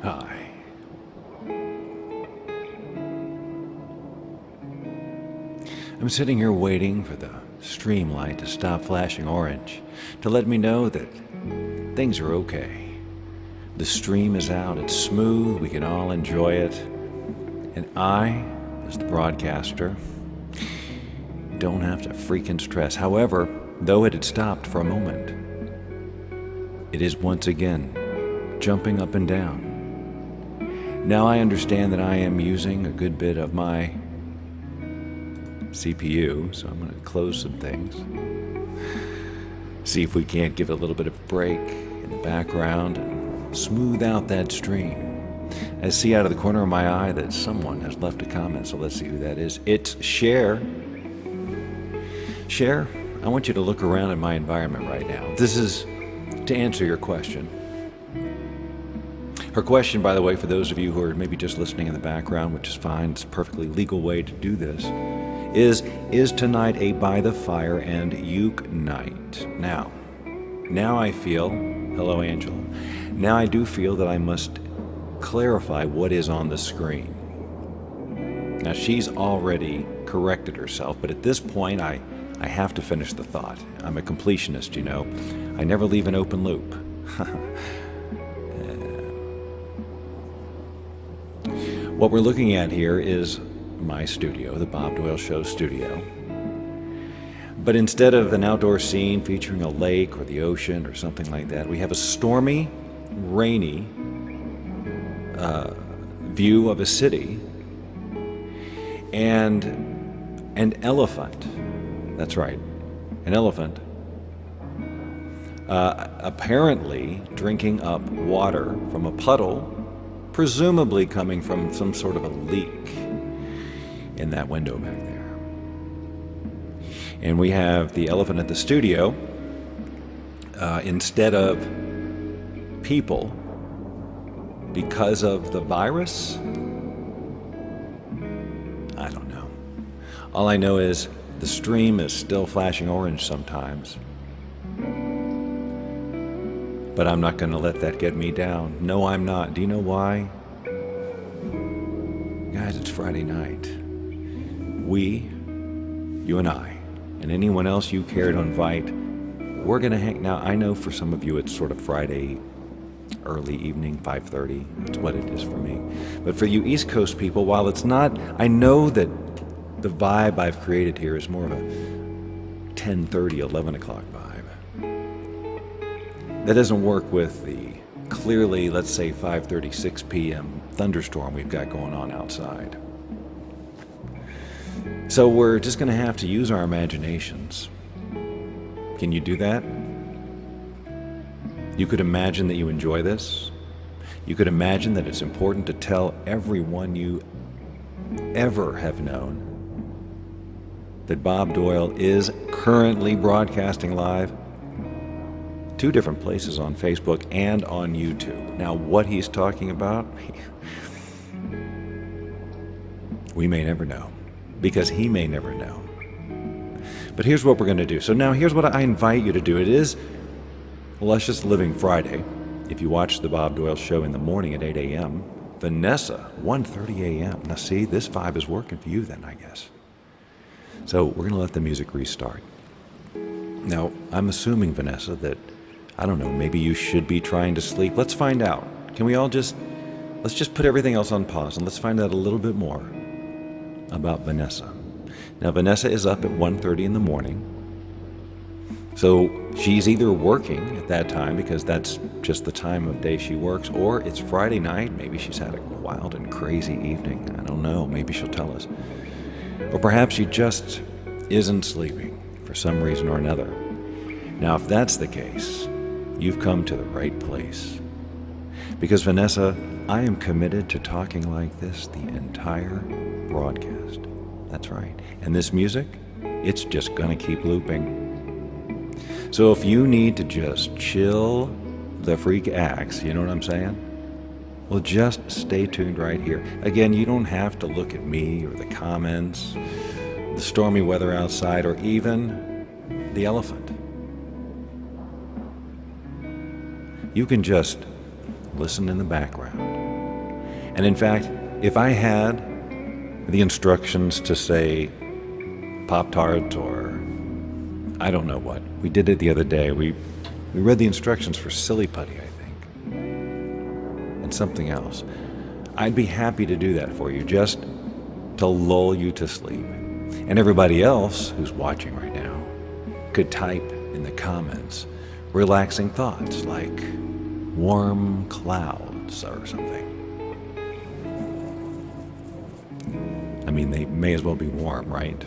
Hi. I'm sitting here waiting for the stream light to stop flashing orange to let me know that things are okay. The stream is out, it's smooth, we can all enjoy it. And I, as the broadcaster, don't have to freaking stress. However, though it had stopped for a moment, it is once again jumping up and down. Now I understand that I am using a good bit of my CPU, so I'm going to close some things. See if we can't give it a little bit of a break in the background and smooth out that stream. I see out of the corner of my eye that someone has left a comment, so let's see who that is. It's Cher. Cher, I want you to look around at my environment right now. This is to answer your question. Her question, by the way, for those of you who are maybe just listening in the background, which is fine, it's a perfectly legal way to do this, is tonight a by the fire and uke night? Now I feel, hello Angela, now I do feel that I must clarify what is on the screen. Now she's already corrected herself, but at this point I have to finish the thought. I'm a completionist, you know. I never leave an open loop. What we're looking at here is my studio, the Bob Doyle Show studio. But instead of an outdoor scene featuring a lake or the ocean or something like that, we have a stormy, rainy view of a city and an elephant. That's right, an elephant. Apparently drinking up water from a puddle, presumably coming from some sort of a leak in that window back there. And we have the elephant at the studio. Instead of people, because of the virus, I don't know. All I know is the stream is still flashing orange sometimes. But I'm not going to let that get me down. No, I'm not. Do you know why? Guys, it's Friday night. We, you and I, and anyone else you care to invite, we're going to hang. Now, I know for some of you it's sort of Friday early evening, 5:30. That's what it is for me. But for you East Coast people, while it's not, I know that the vibe I've created here is more of a 10:30, 11 o'clock vibe. That doesn't work with the clearly, let's say, 5:36 p.m. thunderstorm we've got going on outside. So we're just going to have to use our imaginations. Can you do that? You could imagine that you enjoy this. You could imagine that it's important to tell everyone you ever have known that Bob Doyle is currently broadcasting live 2 different places on Facebook and on YouTube. Now, what he's talking about, we may never know, because he may never know. But here's what we're going to do. So now here's what I invite you to do. It is Luscious Living Friday. If you watch the Bob Doyle Show in the morning at 8 a.m., Vanessa, 1:30 a.m. Now see, this vibe is working for you then, I guess. So we're going to let the music restart. Now, I'm assuming, Vanessa, that, I don't know, maybe you should be trying to sleep. Let's find out. Can we all let's just put everything else on pause and let's find out a little bit more about Vanessa. Now, Vanessa is up at 1:30 in the morning. So she's either working at that time, because that's just the time of day she works, or it's Friday night. Maybe she's had a wild and crazy evening. I don't know. Maybe she'll tell us. Or perhaps she just isn't sleeping for some reason or another. Now, if that's the case, you've come to the right place. Because, Vanessa, I am committed to talking like this the entire broadcast. That's right. And this music, it's just going to keep looping. So if you need to just chill the freak axe, you know what I'm saying? Well, just stay tuned right here. Again, you don't have to look at me or the comments, the stormy weather outside, or even the elephant. You can just listen in the background And in fact, if I had the instructions to say Pop-Tarts or I don't know what, we did it the other day. We read the instructions for Silly Putty, I think, and something else. I'd be happy to do that for you, just to lull you to sleep. And everybody else who's watching right now could type in the comments relaxing thoughts like warm clouds or something. I mean, they may as well be warm, right?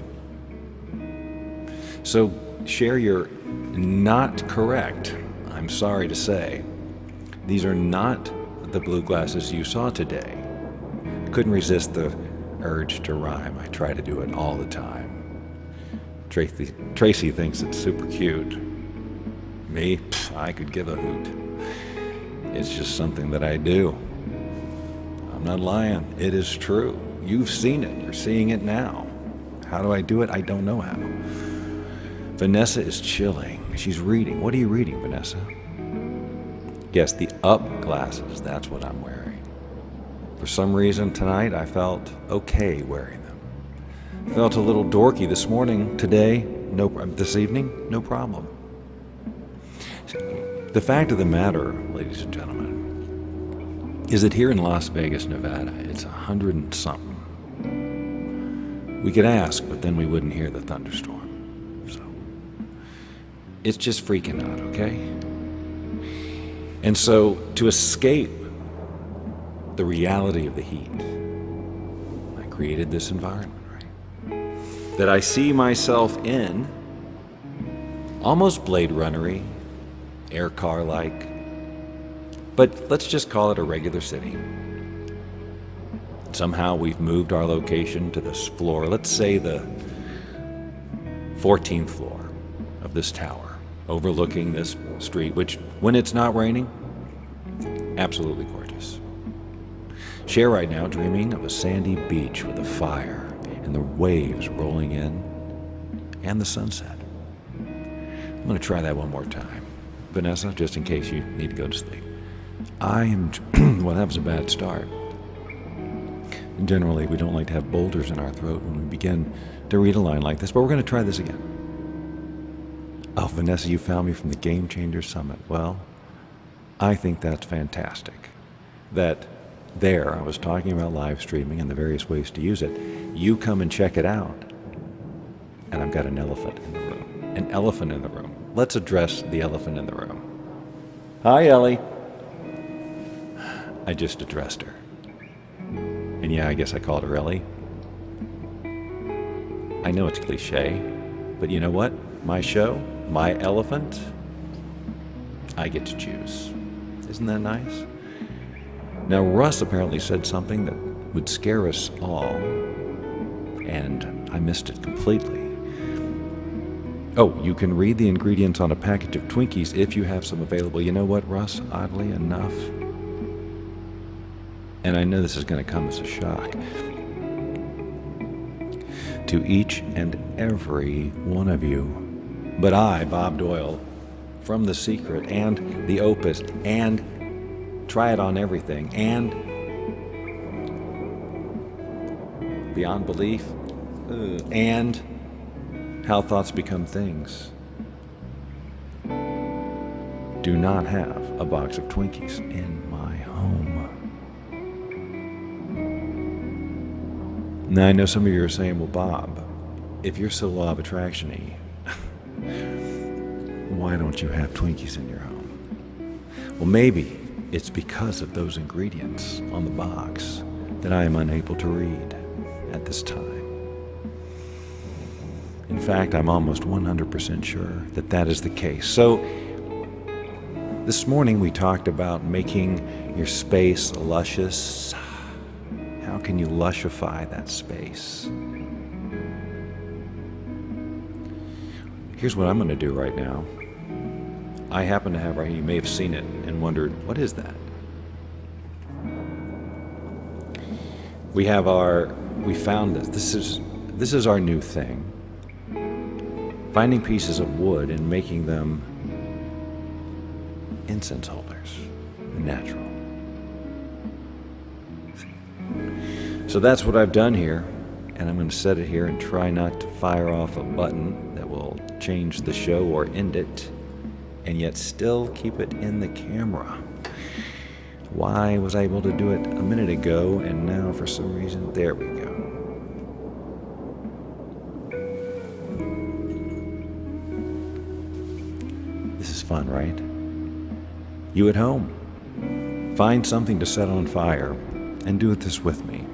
So share your not correct. I'm sorry to say, these are not the blue glasses you saw today. Couldn't resist the urge to rhyme. I try to do it all the time. Tracy thinks it's super cute. Me, I could give a hoot. It's just something that I do. I'm not lying. It is true. You've seen it. You're seeing it now. How do I do it? I don't know how. Vanessa is chilling. She's reading. What are you reading, Vanessa? Yes, the up glasses. That's what I'm wearing. For some reason tonight, I felt okay wearing them. Felt a little dorky this morning, today, this evening, no problem. The fact of the matter, ladies and gentlemen, is that here in Las Vegas, Nevada, it's 100 and something. We could ask, but then we wouldn't hear the thunderstorm. So it's just freaking out, okay? And so to escape the reality of the heat, I created this environment, right? That I see myself in, almost Blade Runner-y, air car-like, but let's just call it a regular city. Somehow we've moved our location to this floor, let's say the 14th floor of this tower, overlooking this street, which, when it's not raining, absolutely gorgeous. Share right now dreaming of a sandy beach with a fire and the waves rolling in and the sunset. I'm going to try that one more time. Vanessa, just in case you need to go to sleep. Well, that was a bad start. Generally, we don't like to have boulders in our throat when we begin to read a line like this, but we're going to try this again. Oh, Vanessa, you found me from the Game Changer Summit. Well, I think that's fantastic. That there, I was talking about live streaming and the various ways to use it. You come and check it out, and I've got an elephant in the room. An elephant in the room. Let's address the elephant in the room. Hi, Ellie. I just addressed her. And yeah, I guess I called her Ellie. I know it's cliche, but you know what? My show, my elephant, I get to choose. Isn't that nice? Now, Russ apparently said something that would scare us all, and I missed it completely. Oh, you can read the ingredients on a package of Twinkies if you have some available. You know what, Russ? Oddly enough, and I know this is going to come as a shock to each and every one of you, but I, Bob Doyle, from The Secret and The Opus and Try It On Everything and Beyond Belief and How Thoughts Become Things, do not have a box of Twinkies in my home. Now, I know some of you are saying, well, Bob, if you're so law of attraction-y, why don't you have Twinkies in your home? Well, maybe it's because of those ingredients on the box that I am unable to read at this time. In fact, I'm almost 100% sure that that is the case. So, this morning we talked about making your space luscious. How can you lushify that space? Here's what I'm going to do right now. I happen to have right here, you may have seen it and wondered, what is that? We found this. This is our new thing. Finding pieces of wood and making them incense holders, natural. So that's what I've done here, and I'm going to set it here and try not to fire off a button that will change the show or end it, and yet still keep it in the camera. Why was I able to do it a minute ago, and now for some reason, there we go. This is fun, right? You at home, find something to set on fire and do this with me.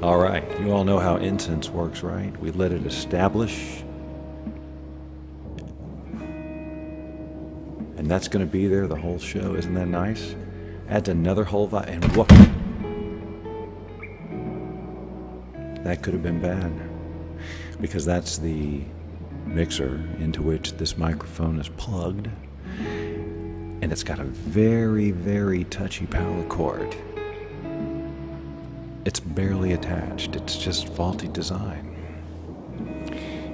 All right, you all know how incense works, right? We let it establish, and that's going to be there the whole show. Isn't that nice? Adds another whole vibe, and whoop! That could have been bad, because that's the mixer into which this microphone is plugged, and it's got a very, very touchy power cord. It's barely attached. It's just faulty design.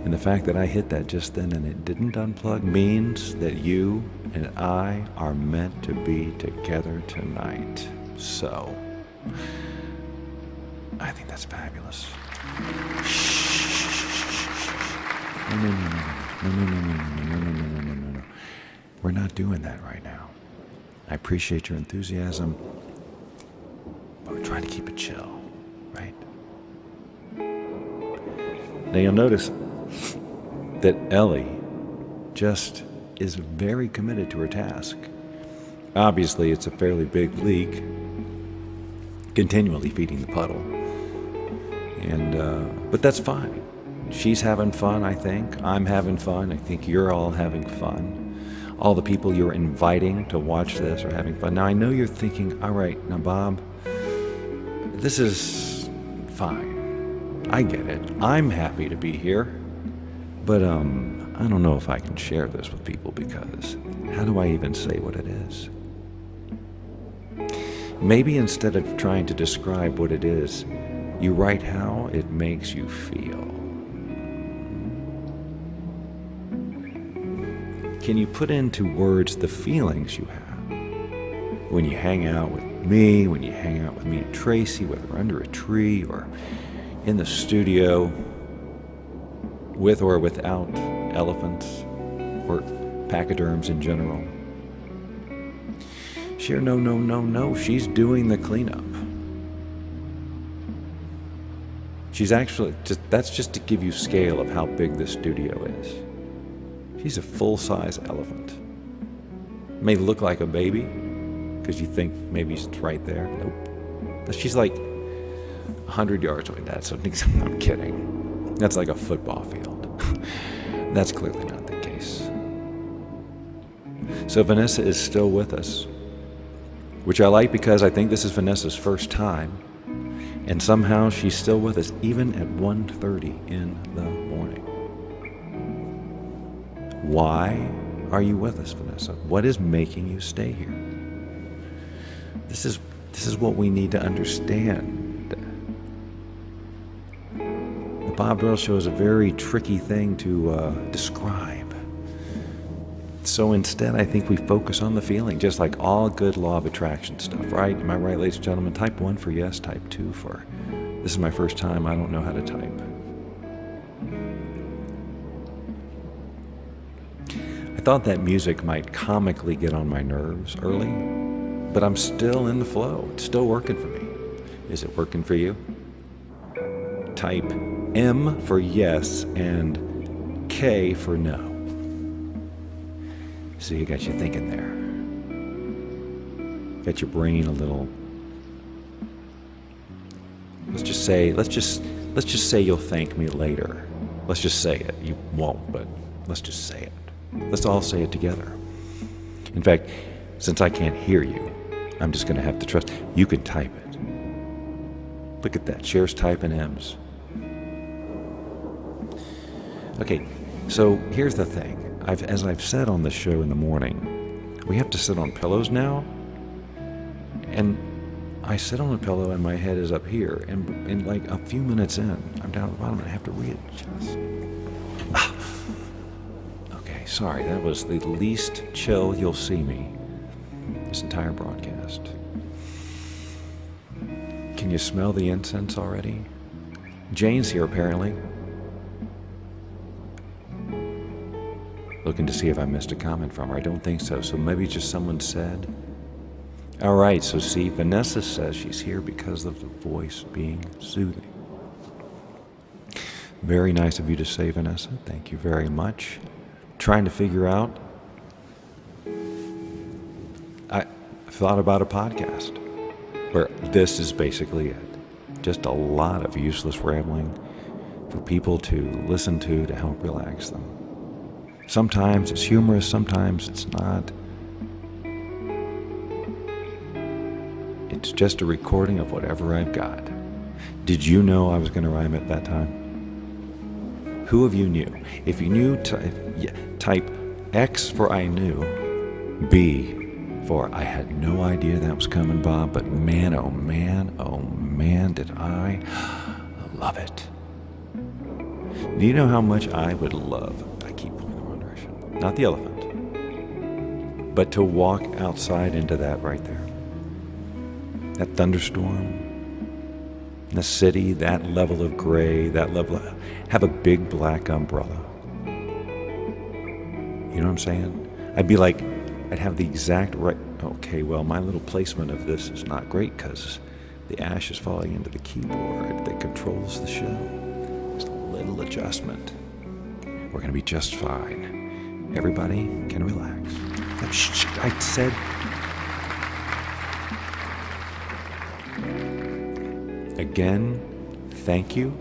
And the fact that I hit that just then and it didn't unplug means that you and I are meant to be together tonight. So, I think that's fabulous. No. We're not doing that right now. I appreciate your enthusiasm, but we're trying to keep it chill, right? Now you'll notice that Ellie just is very committed to her task. Obviously, it's a fairly big leak, continually feeding the puddle. But that's fine. She's having fun, I think. I'm having fun. I think you're all having fun. All the people you're inviting to watch this are having fun. Now, I know you're thinking, all right, now, Bob, this is fine. I get it. I'm happy to be here. But, I don't know if I can share this with people because how do I even say what it is? Maybe instead of trying to describe what it is, you write how it makes you feel. Can you put into words the feelings you have when you hang out with me, when you hang out with me and Tracy, whether we're under a tree or in the studio, with or without elephants or pachyderms in general? Share no, she's doing the cleanup. She's actually, that's just to give you scale of how big this studio is. She's a full-size elephant. May look like a baby, because you think maybe she's right there. Nope. She's like 100 yards away. I'm kidding. That's like a football field. That's clearly not the case. So Vanessa is still with us, which I like because I think this is Vanessa's first time, and somehow she's still with us even at 1:30 in the morning. Why are you with us, Vanessa? What is making you stay here? This is what we need to understand. The Bob Doyle Show is a very tricky thing to describe. So instead, I think we focus on the feeling, just like all good law of attraction stuff, right? Am I right, ladies and gentlemen? Type 1 for yes, type 2 for this is my first time, I don't know how to type. I thought that music might comically get on my nerves early, but I'm still in the flow. It's still working for me. Is it working for you? Type M for yes and K for no. So you got you thinking there. Got your brain a little. Let's just say you'll thank me later. Let's just say it. You won't, but let's just say it. Let's all say it together. In fact, since I can't hear you, I'm just going to have to trust. You can type it. Look at that. Cher's typing M's. Okay, so here's the thing. As I've said on the show in the morning, we have to sit on pillows now. And I sit on a pillow and my head is up here, and in like a few minutes in, I'm down at the bottom and I have to readjust. Okay, sorry, that was the least chill you'll see me this entire broadcast. Can you smell the incense already? Jane's here apparently. Looking to see if I missed a comment from her. I don't think so. So maybe just someone said. All right, so see, Vanessa says she's here because of the voice being soothing. Very nice of you to say, Vanessa. Thank you very much. Trying to figure out. I thought about a podcast where this is basically it. Just a lot of useless rambling for people to listen to help relax them. Sometimes it's humorous, sometimes it's not. It's just a recording of whatever I've got. Did you know I was going to rhyme at that time? Who of you knew? If you knew, type X for I knew, B for I had no idea that was coming, Bob, but man, oh man, did I love it. Do you know how much I would love, I keep pulling the wrong direction, not the elephant, but to walk outside into that right there. That thunderstorm, the city, that level of gray, that level of, have a big black umbrella. You know what I'm saying? I'd be like, I'd have the exact right, okay, well, my little placement of this is not great because the ash is falling into the keyboard that controls the show. Just a little adjustment. We're going to be just fine. Everybody can relax. I said... Again, thank you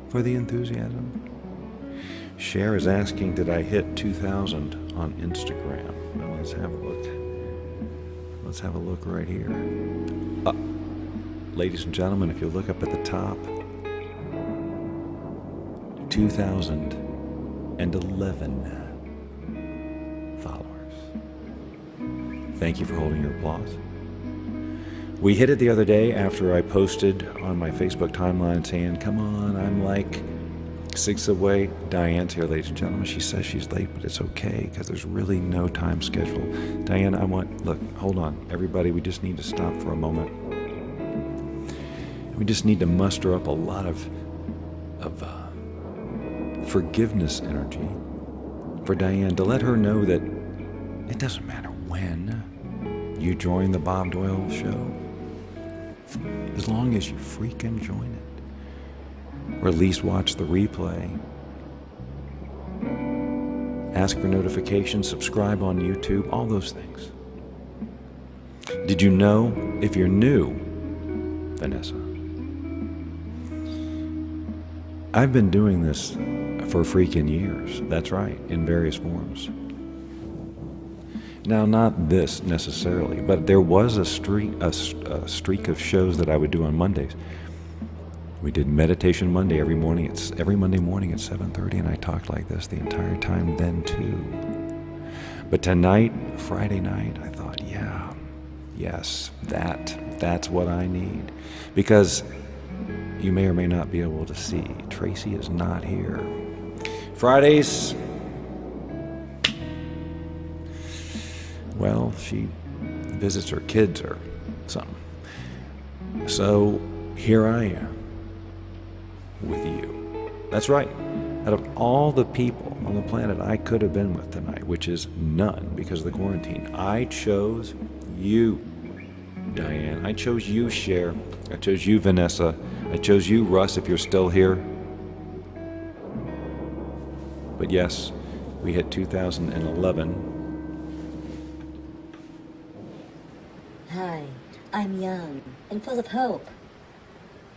for the enthusiasm. Cher is asking, did I hit 2,000 on Instagram? Well, let's have a look. Let's have a look right here. Ladies and gentlemen, if you look up at the top, 2,011 followers. Thank you for holding your applause. We hit it the other day after I posted on my Facebook timeline saying, come on, I'm like 6 away. Diane's here, ladies and gentlemen. She says she's late, but it's okay because there's really no time schedule. Diane, look, hold on. Everybody, we just need to stop for a moment. We just need to muster up a lot of forgiveness energy for Diane to let her know that it doesn't matter when you join the Bob Doyle show, as long as you freaking join it, or at least watch the replay. Ask for notifications, subscribe on YouTube, all those things. Did you know, if you're new, Vanessa, I've been doing this for freaking years. That's right, in various forms. Now, not this necessarily, but there was a streak of shows that I would do on Mondays. We did Meditation Monday every Monday morning at 7:30, and I talked like this the entire time then too. But tonight, Friday night, I thought, yes, that's what I need. Because you may or may not be able to see, Tracy is not here. Fridays, well, she visits her kids or something. So here I am with you. That's right. Out of all the people on the planet I could have been with tonight, which is none because of the quarantine, I chose you, Diane. I chose you, Cher. I chose you, Vanessa. I chose you, Russ, if you're still here. But yes, we hit 2011. Hi, I'm young and full of hope.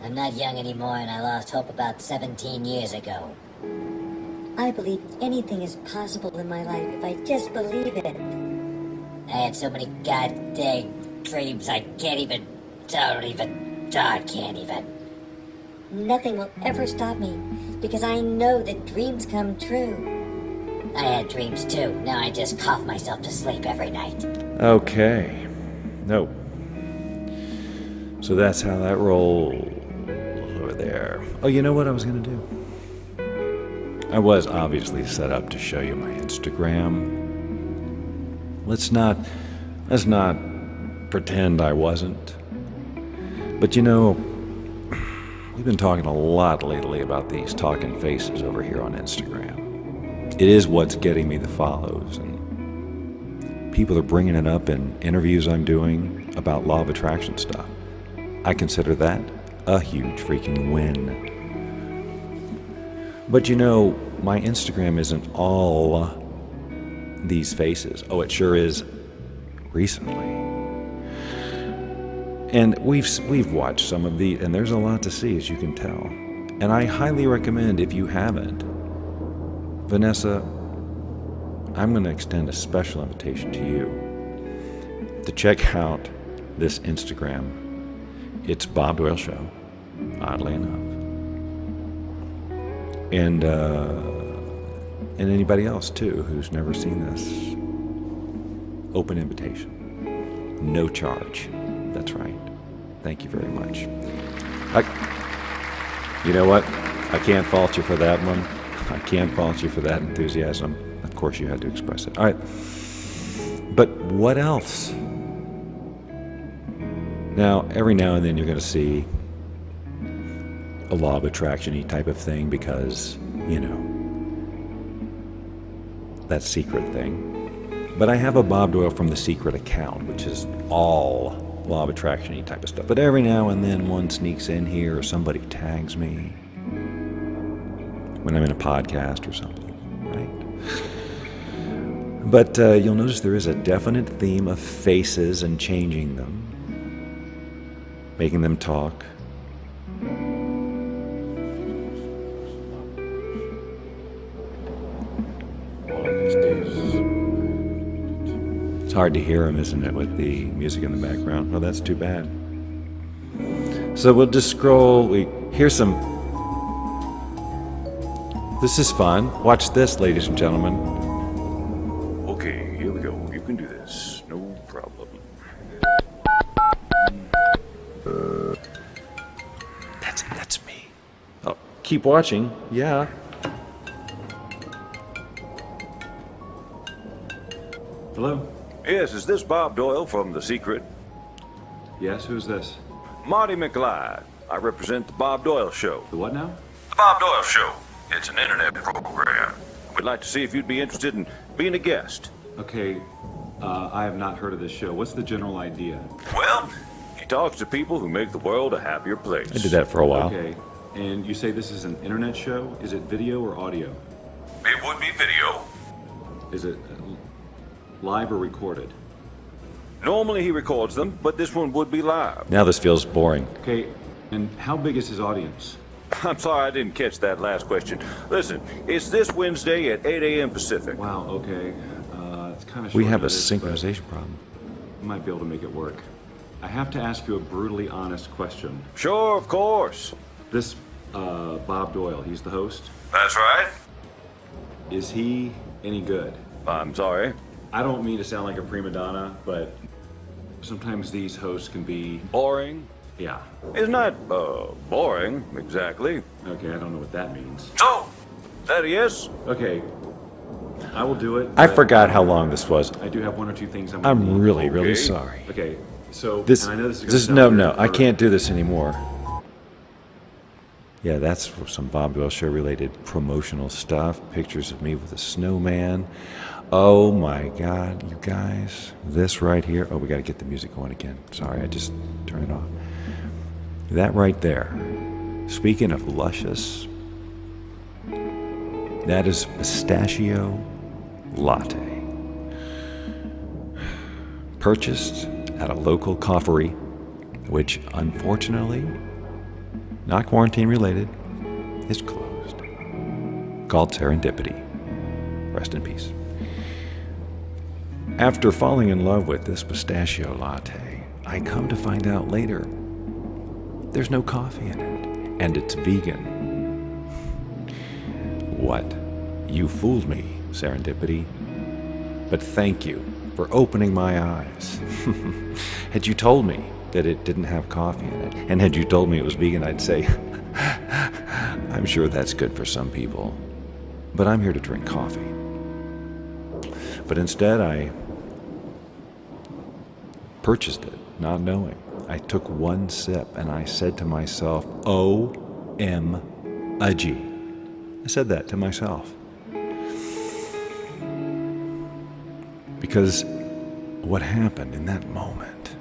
I'm not young anymore, and I lost hope about 17 years ago. I believe anything is possible in my life if I just believe it. I had so many goddamn dreams, I can't even. Nothing will ever stop me because I know that dreams come true. I had dreams too. Now I just cough myself to sleep every night. Okay. No. So that's how that rolls over there. Oh, you know what I was going to do? I was obviously set up to show you my Instagram. Let's not pretend I wasn't. But you know, we've been talking a lot lately about these talking faces over here on Instagram. It is what's getting me the follows, and people are bringing it up in interviews I'm doing about law of attraction stuff. I consider that a huge freaking win. But you know, my Instagram isn't all these faces. Oh, it sure is recently. And we've watched some of these, and there's a lot to see, as you can tell. And I highly recommend, if you haven't, Vanessa, I'm going to extend a special invitation to you to check out this Instagram. It's Bob Doyle Show, oddly enough. And anybody else, too, who's never seen this. Open invitation. No charge. That's right. Thank you very much. You know what? I can't fault you for that one. I can't fault you for that enthusiasm. Of course, you had to express it. All right. But what else? Now, every now and then you're going to see a law of attraction-y type of thing because, you know, that secret thing. But I have a Bob Doyle from the Secret account, which is all law of attraction-y type of stuff. But every now and then one sneaks in here or somebody tags me when I'm in a podcast or something, right? But you'll notice there is a definite theme of faces and changing them, making them talk. It's hard to hear him, isn't it, with the music in the background? Well, that's too bad. So we'll just scroll. Here's some. This is fun. Watch this, ladies and gentlemen. Okay, here we go. You can do this. No problem. That's me. Oh, keep watching. Yeah. Hello? Yes, is this Bob Doyle from The Secret? Yes, who's this? Marty McLeod. I represent the Bob Doyle Show. The what now? The Bob Doyle Show. It's an internet program. We'd like to see if you'd be interested in being a guest. Okay, I have not heard of this show. What's the general idea? Well, he talks to people who make the world a happier place. I did that for a while. Okay, and you say this is an internet show? Is it video or audio? It would be video. Is it live or recorded? Normally he records them, but this one would be live. Now this feels boring. Okay, and how big is his audience? I'm sorry I didn't catch that last question. Listen, it's this Wednesday at 8 a.m. Pacific. Wow, okay. It's kind of We have a synchronization problem. We might be able to make it work. I have to ask you a brutally honest question. Sure, of course. This, Bob Doyle, he's the host? That's right. Is he any good? I'm sorry. I don't mean to sound like a prima donna, but sometimes these hosts can be... Boring? Yeah. It's not, boring, exactly. Okay, I don't know what that means. So, that a yes? Okay, I will do it. I but forgot how long this was. I do have one or two things I'm I'm really, Okay. really sorry. Okay, so... This, and I know this is gonna this sound no, weird no, I for- can't do this anymore. Yeah, that's some Bob Doyle Show related promotional stuff. Pictures of me with a snowman. Oh my God, you guys. This right here. Oh, we got to get the music going again. Sorry, I just turned it off. That right there. Speaking of luscious, that is pistachio latte. Purchased at a local coffee, which unfortunately, not quarantine related, is closed. Called Serendipity. Rest in peace. After falling in love with this pistachio latte, I come to find out later there's no coffee in it, and it's vegan. What? You fooled me, Serendipity. But thank you for opening my eyes. Had you told me that it didn't have coffee in it. And had you told me it was vegan, I'd say, I'm sure that's good for some people, but I'm here to drink coffee. But instead, I purchased it, not knowing. I took one sip and I said to myself, O-M-A-G. I said that to myself. Because what happened in that moment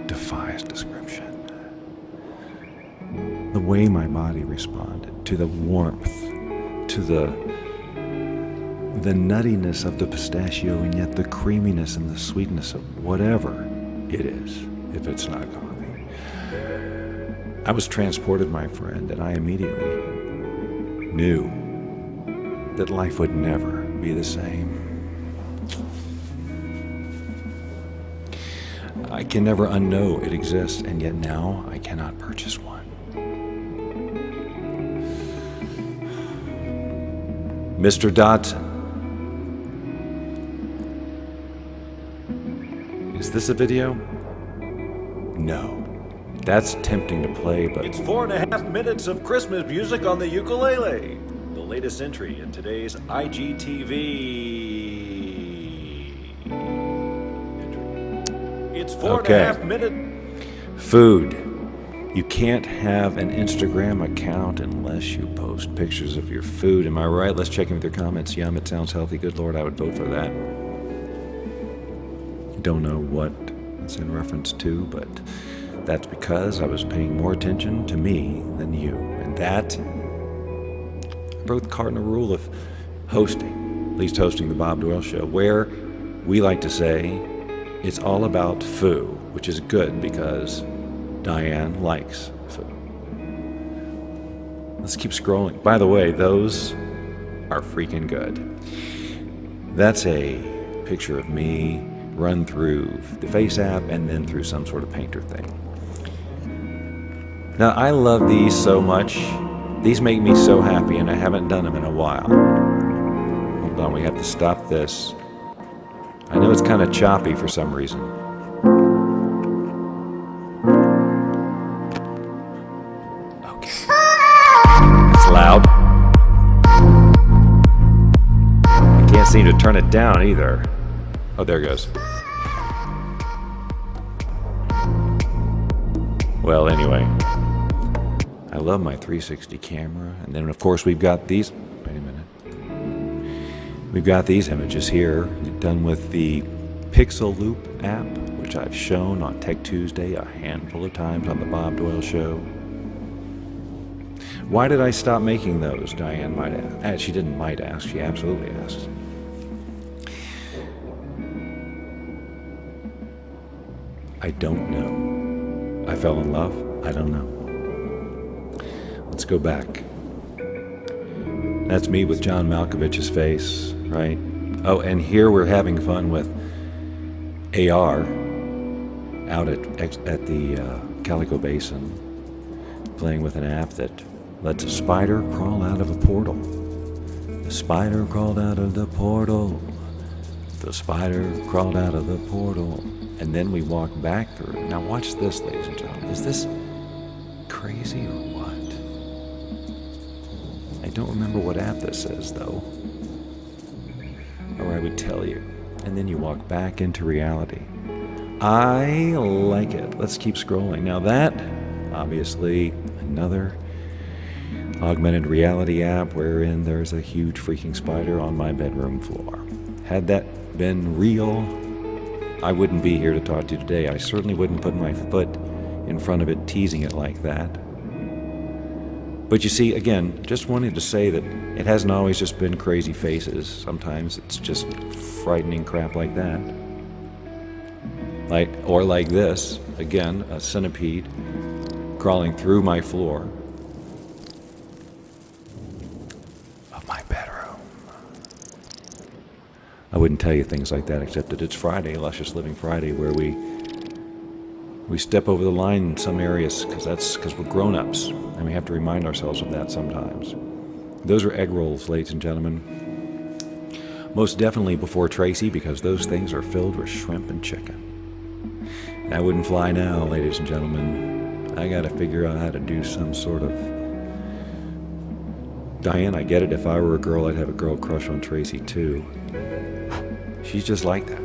defies description. The way my body responded to the warmth, to the nuttiness of the pistachio, and yet the creaminess and the sweetness of whatever it is, if it's not coffee. I was transported, my friend, and I immediately knew that life would never be the same. I can never unknow it exists, and yet now I cannot purchase one. Mr. Dotson, is this a video? No. That's tempting to play, but... It's 4.5 minutes of Christmas music on the ukulele. The latest entry in today's IGTV. It's 4.5 minutes. Food. You can't have an Instagram account unless you post pictures of your food. Am I right? Let's check in with your comments. Yum, it sounds healthy. Good Lord, I would vote for that. Don't know what it's in reference to, but that's because I was paying more attention to me than you. And that broke the cardinal rule of hosting, at least hosting the Bob Doyle Show, where we like to say it's all about foo, which is good because Diane likes food. Let's keep scrolling. By the way, those are freaking good. That's a picture of me run through the Face app and then through some sort of painter thing. Now, I love these so much. These make me so happy, and I haven't done them in a while. Hold on, we have to stop this. I know it's kind of choppy for some reason. Loud. I can't seem to turn it down either. Oh, there it goes. Well, anyway, I love my 360 camera. And then, of course, we've got these. Wait a minute. We've got these images here, done with the Pixel Loop app, which I've shown on Tech Tuesday a handful of times on the Bob Doyle Show. Why did I stop making those? Diane might ask. She didn't might ask. She absolutely asked. I don't know. I fell in love? I don't know. Let's go back. That's me with John Malkovich's face, right? Oh, and here we're having fun with AR out at the Calico Basin, playing with an app that lets a spider crawl out of a portal. The spider crawled out of the portal. The spider crawled out of the portal. And then we walk back through. Now watch this, ladies and gentlemen. Is this crazy or what? I don't remember what app this is, though. Or I would tell you. And then you walk back into reality. I like it. Let's keep scrolling. Now that, obviously, another augmented reality app wherein there's a huge freaking spider on my bedroom floor. Had that been real, I wouldn't be here to talk to you today. I certainly wouldn't put my foot in front of it, teasing it like that. But you see, again, just wanted to say that it hasn't always just been crazy faces. Sometimes it's just frightening crap like that. Or like this, again, a centipede crawling through my floor. I wouldn't tell you things like that, except that it's Friday, Luscious Living Friday, where we step over the line in some areas because we're grown-ups, and we have to remind ourselves of that sometimes. Those are egg rolls, ladies and gentlemen. Most definitely before Tracy, because those things are filled with shrimp and chicken. That wouldn't fly now, ladies and gentlemen. I gotta figure out how to do some sort of... Diane, I get it. If I were a girl, I'd have a girl crush on Tracy, too. She's just like that.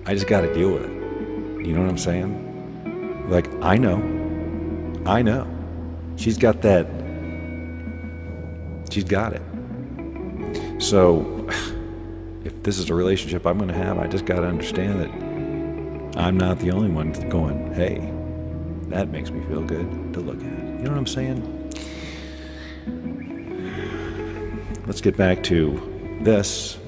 I just gotta deal with it. You know what I'm saying? Like, I know. She's got that. She's got it. So, if this is a relationship I'm gonna have, I just gotta understand that I'm not the only one going, hey, that makes me feel good to look at. You know what I'm saying? Let's get back to this.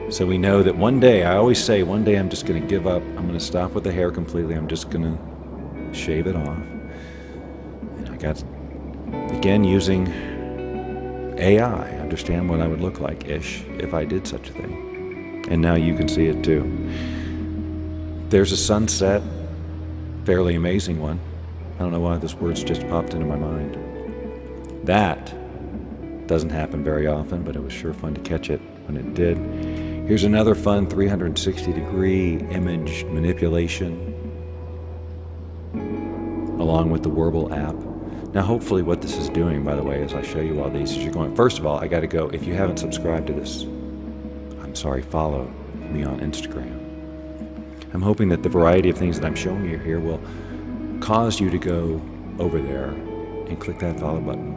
So we know that one day, I always say, one day I'm just going to give up. I'm going to stop with the hair completely. I'm just going to shave it off. And I got, again, using AI, understand what I would look like-ish if I did such a thing. And now you can see it too. There's a sunset, fairly amazing one. I don't know why this word's just popped into my mind. That doesn't happen very often, but it was sure fun to catch it when it did. Here's another fun 360-degree image manipulation along with the Warble app. Now, hopefully what this is doing, by the way, as I show you all these, is you're going, first of all, I got to go, if you haven't subscribed to this, I'm sorry, follow me on Instagram. I'm hoping that the variety of things that I'm showing you here will cause you to go over there and click that follow button.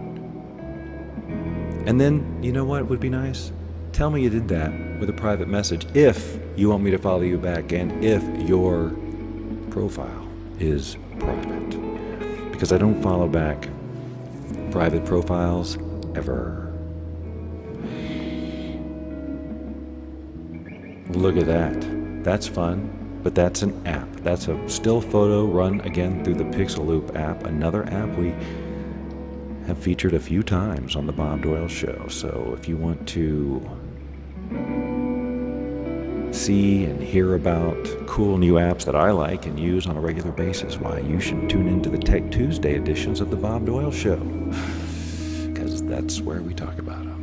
And then, you know what would be nice? Tell me you did that with a private message if you want me to follow you back and if your profile is private. Because I don't follow back private profiles ever. Look at that. That's fun, but that's an app. That's a still photo run again through the Pixel Loop app, another app we have featured a few times on the Bob Doyle Show. So if you want to see and hear about cool new apps that I like and use on a regular basis, why, you should tune into the Tech Tuesday editions of the Bob Doyle Show, because that's where we talk about them.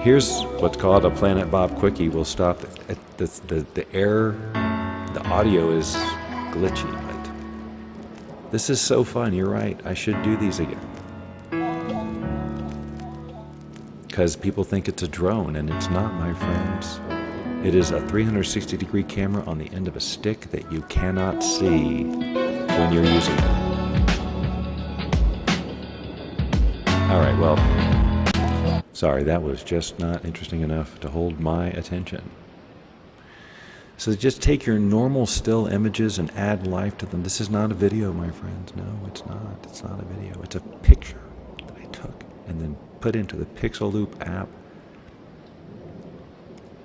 Here's what's called a Planet Bob Quickie. We'll stop at the air, the audio is glitchy. This is so fun, you're right. I should do these again. Because people think it's a drone, and it's not, my friends. It is a 360-degree camera on the end of a stick that you cannot see when you're using it. All right, well, sorry, that was just not interesting enough to hold my attention. So just take your normal still images and add life to them. This is not a video, my friends. No, it's not. It's not a video. It's a picture that I took and then put into the Pixel Loop app.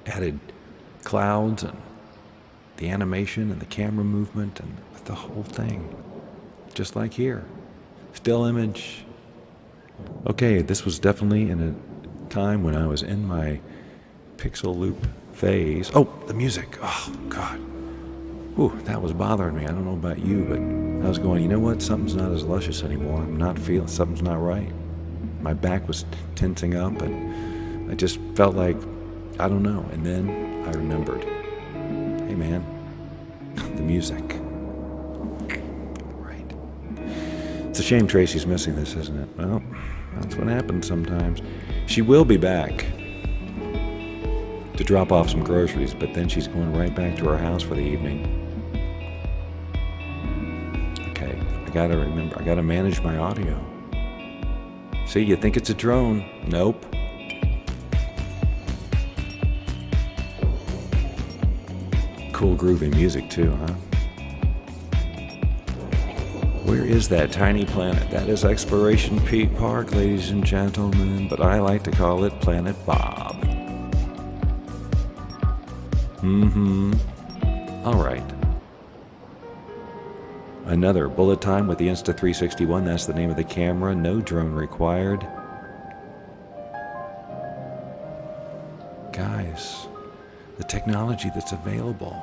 Added clouds and the animation and the camera movement and the whole thing. Just like here. Still image. Okay, this was definitely in a time when I was in my Pixel Loop phase. Oh, the music. Oh, God. Whew, that was bothering me. I don't know about you, but I was going, you know what? Something's not as luscious anymore. I'm not feeling, something's not right. My back was tensing up, and I just felt like, I don't know. And then I remembered, hey, man, the music. Right. It's a shame Tracy's missing this, isn't it? Well, that's what happens sometimes. She will be back to drop off some groceries, but then she's going right back to her house for the evening. Okay, I gotta remember, I gotta manage my audio. See, you think it's a drone? Nope. Cool groovy music too, huh? Where is that tiny planet? That is Exploration Peak Park, ladies and gentlemen, but I like to call it Planet Bob. All right. Another bullet time with the Insta361. That's the name of the camera. No drone required. Guys, the technology that's available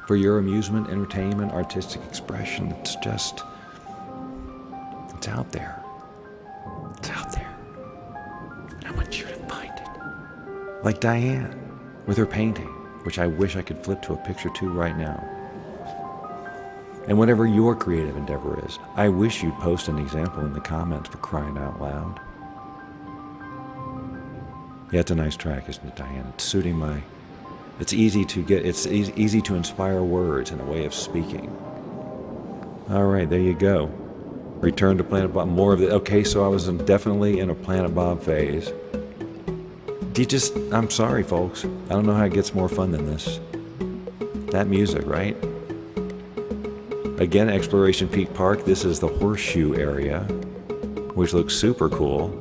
for your amusement, entertainment, artistic expression, it's just, it's out there. It's out there. I want you to find it. Like Diane with her painting, which I wish I could flip to a picture to right now. And whatever your creative endeavor is, I wish you'd post an example in the comments, for crying out loud. Yeah, it's a nice track, isn't it, Diane? It's suiting my... It's easy to get... It's easy to inspire words and a way of speaking. All right, there you go. Return to Planet Bob. More of it. Okay, so I was definitely in a Planet Bob phase. I'm sorry, folks. I don't know how it gets more fun than this. That music, right? Again, Exploration Peak Park. This is the horseshoe area, which looks super cool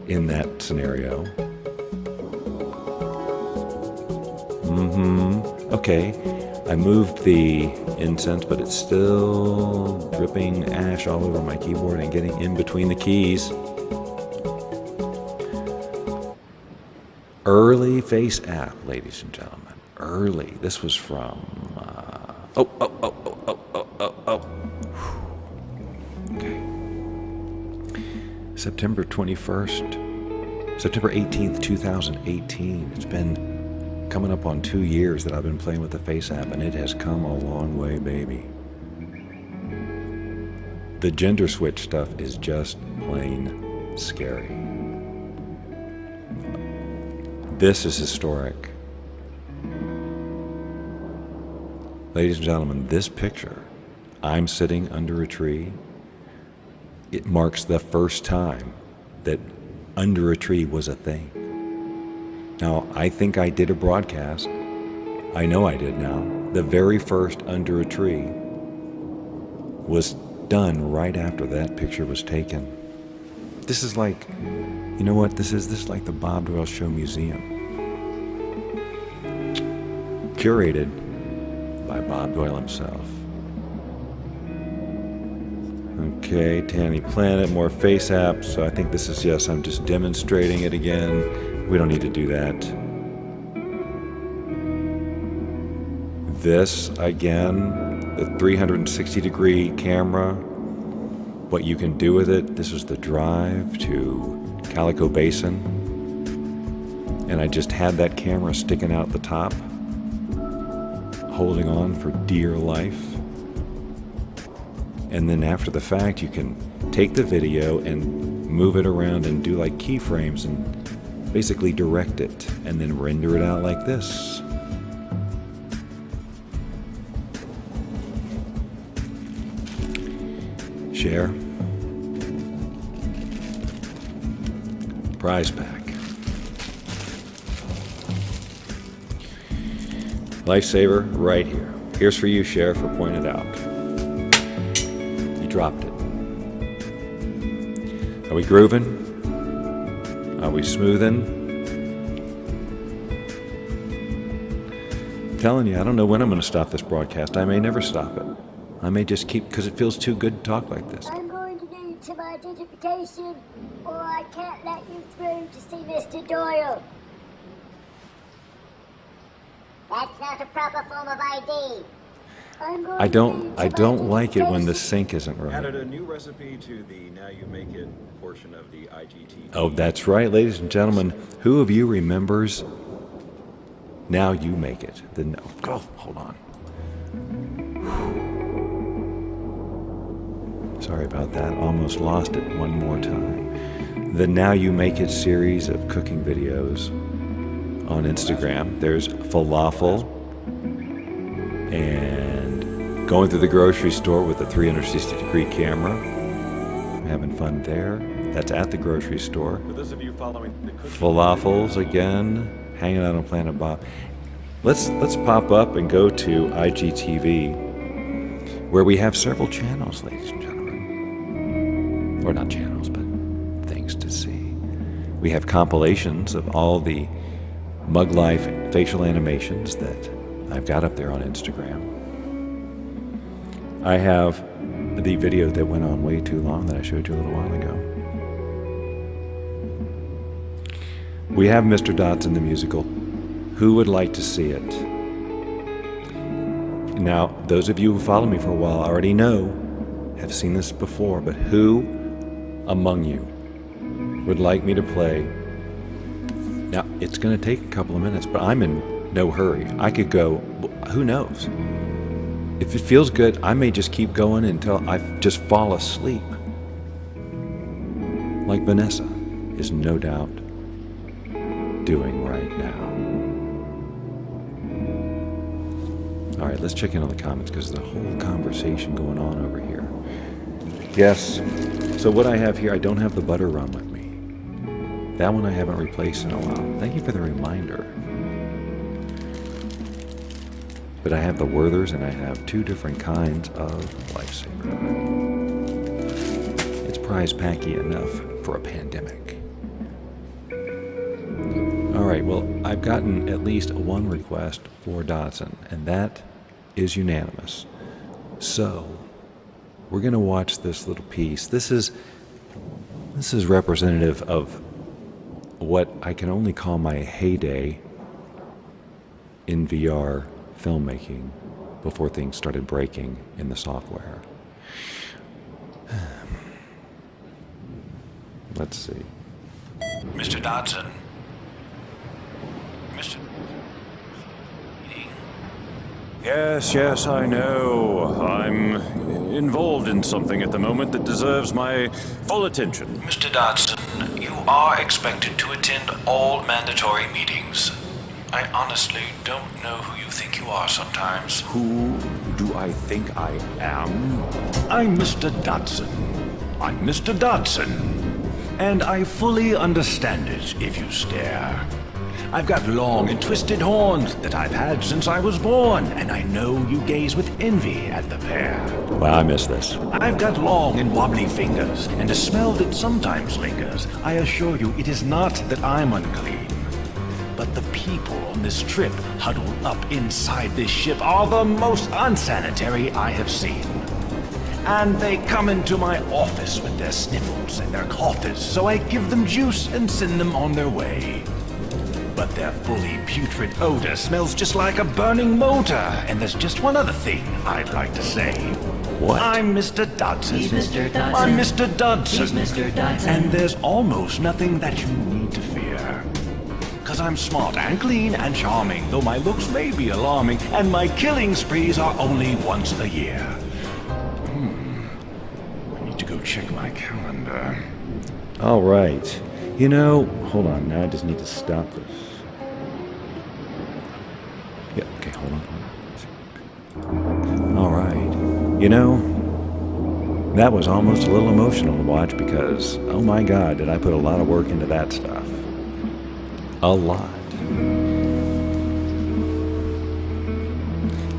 in that scenario. Okay, I moved the incense, but it's still dripping ash all over my keyboard and getting in between the keys. Early Face app, ladies and gentlemen. Early. This was from... Okay. September 21st. September 18th, 2018. It's been coming up on 2 years that I've been playing with the Face app, and it has come a long way, baby. The gender switch stuff is just plain scary. This is historic. Ladies and gentlemen, this picture, I'm sitting under a tree, it marks the first time that under a tree was a thing. Now, I think I did a broadcast. I know I did now. The very first Under a Tree was done right after that picture was taken. This is like, you know what this is? This is like the Bob Doyle Show Museum. Curated by Bob Doyle himself. Okay, Tanny Planet, more Face apps. So I think this is, yes, I'm just demonstrating it again. We don't need to do that. This, again, the 360-degree camera, what you can do with it. This is the drive to Calico Basin. And I just had that camera sticking out the top, holding on for dear life. And then after the fact, you can take the video and move it around and do like keyframes and basically direct it and then render it out like this. Share. Prize pack. Lifesaver right here. Here's for you, Sheriff, for pointing it out. You dropped it. Are we grooving? Are we smoothing? I'm telling you, I don't know when I'm going to stop this broadcast. I may never stop it. I may just keep, because it feels too good to talk like this. I'm going to need some identification, or I can't let you through to see Mr. Doyle. That's not a proper form of ID. I don't like it when the sync isn't right. Added a new recipe to the Now You Make It portion of the IGTV. Oh, that's right, ladies and gentlemen. Who of you remembers Now You Make It? Oh, hold on. Sorry about that. Almost lost it one more time. The Now You Make It series of cooking videos on Instagram. There's falafel and going through the grocery store with a 360-degree camera. I'm having fun there. That's at the grocery store. For those of you following the cooking Falafels again, hanging out on Planet Bob. Let's pop up and go to IGTV, where we have several channels, ladies and gentlemen. Or not channels, but things to see. We have compilations of all the Mug Life facial animations that I've got up there on Instagram. I have the video that went on way too long that I showed you a little while ago. We have Mr. Dodson the musical. Who would like to see it? Now, those of you who follow me for a while already know, have seen this before, but who among you would like me to play Now, it's going to take a couple of minutes, but I'm in no hurry. I could go, who knows? If it feels good, I may just keep going until I just fall asleep. Like Vanessa is no doubt doing right now. All right, let's check in on the comments because there's a whole conversation going on over here. Yes, so what I have here, I don't have the butter rum with me. That one I haven't replaced in a while. Thank you for the reminder. But I have the Werther's and I have 2 different kinds of Lifesaver. It's prize packy enough for a pandemic. All right, well, I've gotten at least one request for Dodson, and that is unanimous. So, we're going to watch this little piece. This is representative of what I can only call my heyday in VR filmmaking before things started breaking in the software. Let's see. Mr. Dodson. Mr. Yes, I know. I'm involved in something at the moment that deserves my full attention. Mr. Dodson, you are expected to attend all mandatory meetings. I honestly don't know who you think you are sometimes. Who do I think I am? I'm Mr. Dodson. I'm Mr. Dodson. And I fully understand it if you stare. I've got long and twisted horns that I've had since I was born, and I know you gaze with envy at the pair. Well, I missed this. I've got long and wobbly fingers, and a smell that sometimes lingers. I assure you, it is not that I'm unclean. But the people on this trip, huddled up inside this ship, are the most unsanitary I have seen. And they come into my office with their sniffles and their coughs, so I give them juice and send them on their way. But their fully putrid odor smells just like a burning motor. And there's just one other thing I'd like to say. What? I'm Mr. Dodson. He's Mr. Dodson. I'm Mr. Dodson. He's Mr. Dodson. And there's almost nothing that you need to fear. 'Cause I'm smart and clean and charming, though my looks may be alarming, and my killing sprees are only once a year. I need to go check my calendar. All right. You know, hold on. Now I just need to stop this. Yeah, okay, hold on. All right. You know, that was almost a little emotional to watch because, oh my God, did I put a lot of work into that stuff. A lot.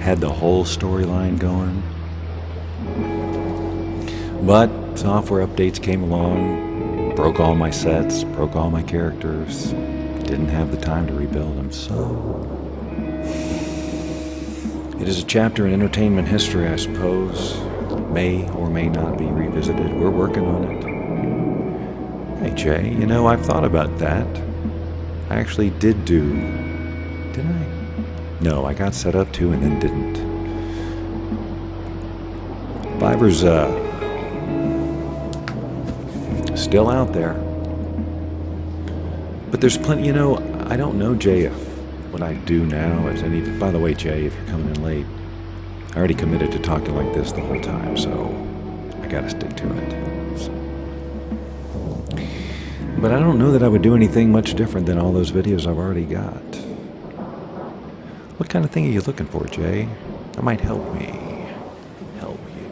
Had the whole storyline going. But software updates came along, broke all my sets, broke all my characters, didn't have the time to rebuild them, so... It is a chapter in entertainment history, I suppose. May or may not be revisited. We're working on it. Hey, Jay, you know, I've thought about that. I actually did do... Did I? No, I got set up to and then didn't. Fiverr's, still out there. But there's plenty, you know, I don't know, Jay, if what I do now is any... By the way, Jay, if you're coming in late, I already committed to talking like this the whole time, so I gotta stick to it. So. But I don't know that I would do anything much different than all those videos I've already got. What kind of thing are you looking for, Jay? That might help me. Help you.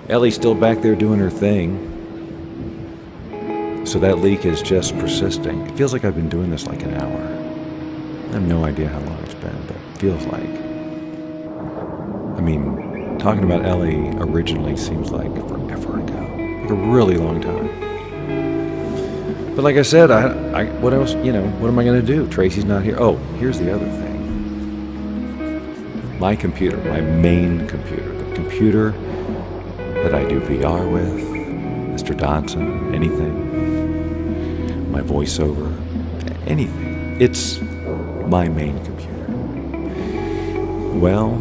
Ellie's still back there doing her thing. So that leak is just persisting. It feels like I've been doing this like an hour. I have no idea how long it's been, but it feels like... I mean, talking about Ellie originally seems like forever ago. Like a really long time. But like I said, I what else, you know, what am I going to do? Tracy's not here. Oh, here's the other thing. My computer, my main computer, the computer that I do VR with, Mr. Dodson, anything, my voiceover, anything. It's my main computer. Well,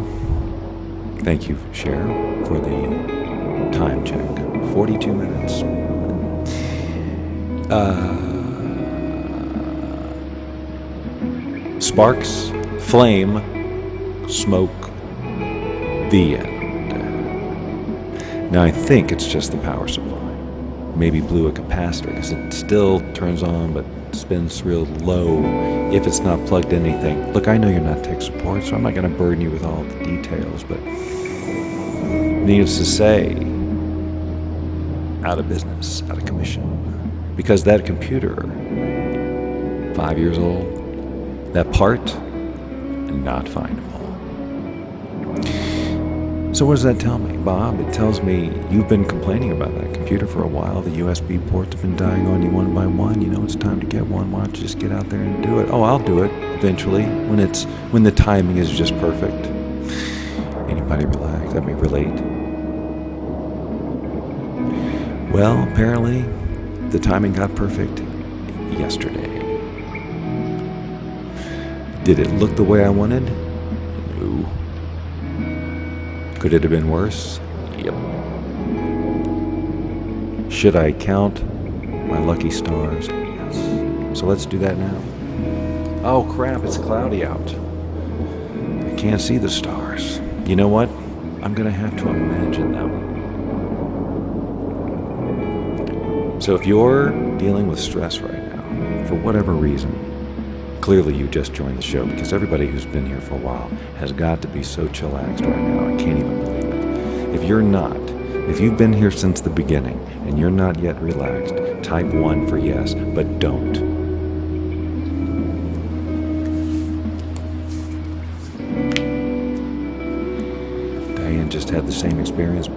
thank you, Cher, for the time check. 42 minutes. Sparks, flame, smoke, the end. Now I think it's just the power supply. Maybe blew a capacitor because it still turns on but spins real low if it's not plugged in anything. Look, I know you're not tech support, so I'm not going to burden you with all the details, but needless to say, out of business, out of commission. Because that computer, 5 years old, that part, not findable. So what does that tell me, Bob? It tells me you've been complaining about that computer for a while. The USB ports have been dying on you one by one. You know it's time to get one. Why don't you just get out there and do it? Oh, I'll do it eventually when the timing is just perfect. Anybody relax? Let me relate. Well, apparently the timing got perfect yesterday. Did it look the way I wanted? No. Could it have been worse? Yep. Should I count my lucky stars? Yes. So let's do that now. Oh crap, it's cloudy out. I can't see the stars. You know what? I'm gonna have to imagine them. So if you're dealing with stress right now, for whatever reason, clearly you just joined the show because everybody who's been here for a while has got to be so chillaxed right now. I can't even believe it. If you're not, if you've been here since the beginning and you're not yet relaxed, type 1 for yes, but don't. Diane just had the same experience.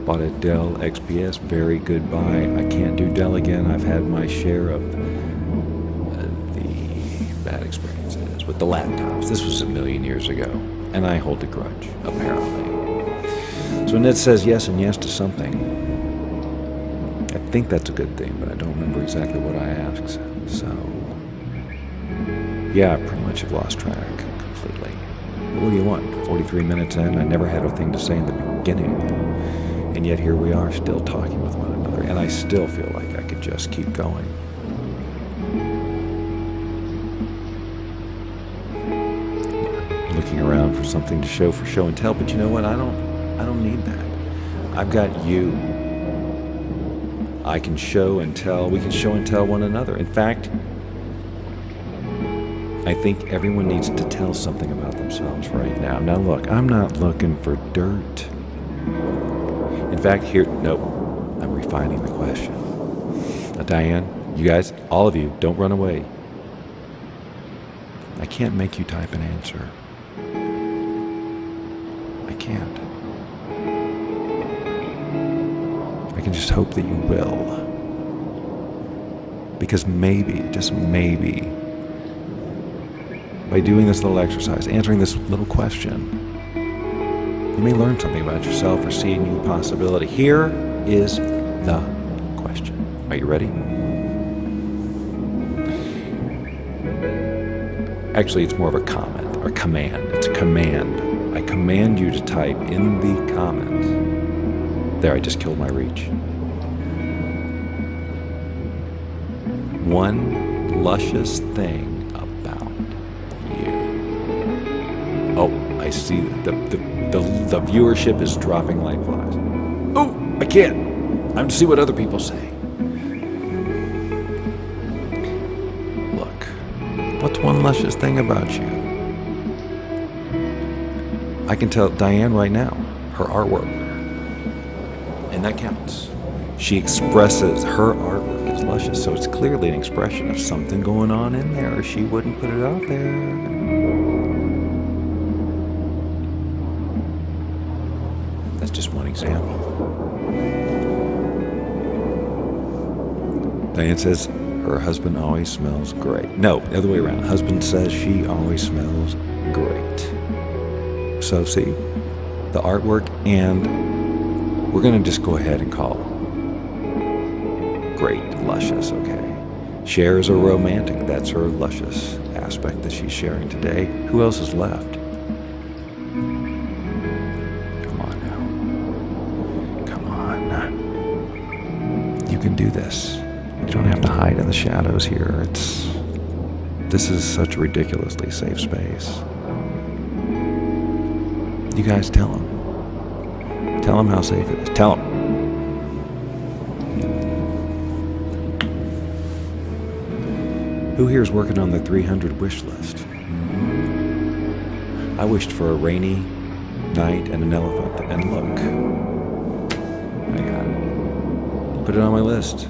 Bought a Dell XPS. Very good buy. I can't do Dell again. I've had my share of bad experiences with the laptops. This was a million years ago, and I hold a grudge, apparently. So Annette says yes and yes to something. I think that's a good thing, but I don't remember exactly what I asked. So, yeah, I pretty much have lost track completely. What do you want? 43 minutes in, I never had a thing to say in the beginning. And yet here we are still talking with one another, and I still feel like I could just keep going. Looking around for something to show for show and tell, but you know what? I don't need that. I've got you. I can show and tell. We can show and tell one another. In fact, I think everyone needs to tell something about themselves right now. Now look, I'm not looking for dirt. In fact, I'm refining the question. Now, Diane, you guys, all of you, don't run away. I can't make you type an answer. I can't. I can just hope that you will. Because maybe, just maybe, by doing this little exercise, answering this little question, you may learn something about yourself or see a new possibility. Here is the question. Are you ready? Actually, it's more of a comment or command. It's a command. I command you to type in the comments. There, I just killed my reach. One luscious thing about you. Oh, I see the viewership is dropping like flies. Oh, I can't. I have to see what other people say. Look, what's one luscious thing about you? I can tell Diane right now, her artwork. And that counts. She expresses her artwork is luscious, so it's clearly an expression of something going on in there, or she wouldn't put it out there. That's just one example. Diane says her husband always smells great. No, the other way around. Husband says she always smells great. So see, the artwork, and we're going to just go ahead and call it great, luscious, okay? Shares a romantic. That's her luscious aspect that she's sharing today. Who else is left? You can do this. You don't have to hide in the shadows here. This is such a ridiculously safe space. You guys tell him. Tell him how safe it is. Tell him. Who here is working on the 300 wish list? I wished for a rainy night and an elephant, and look, I got it. Put it on my list.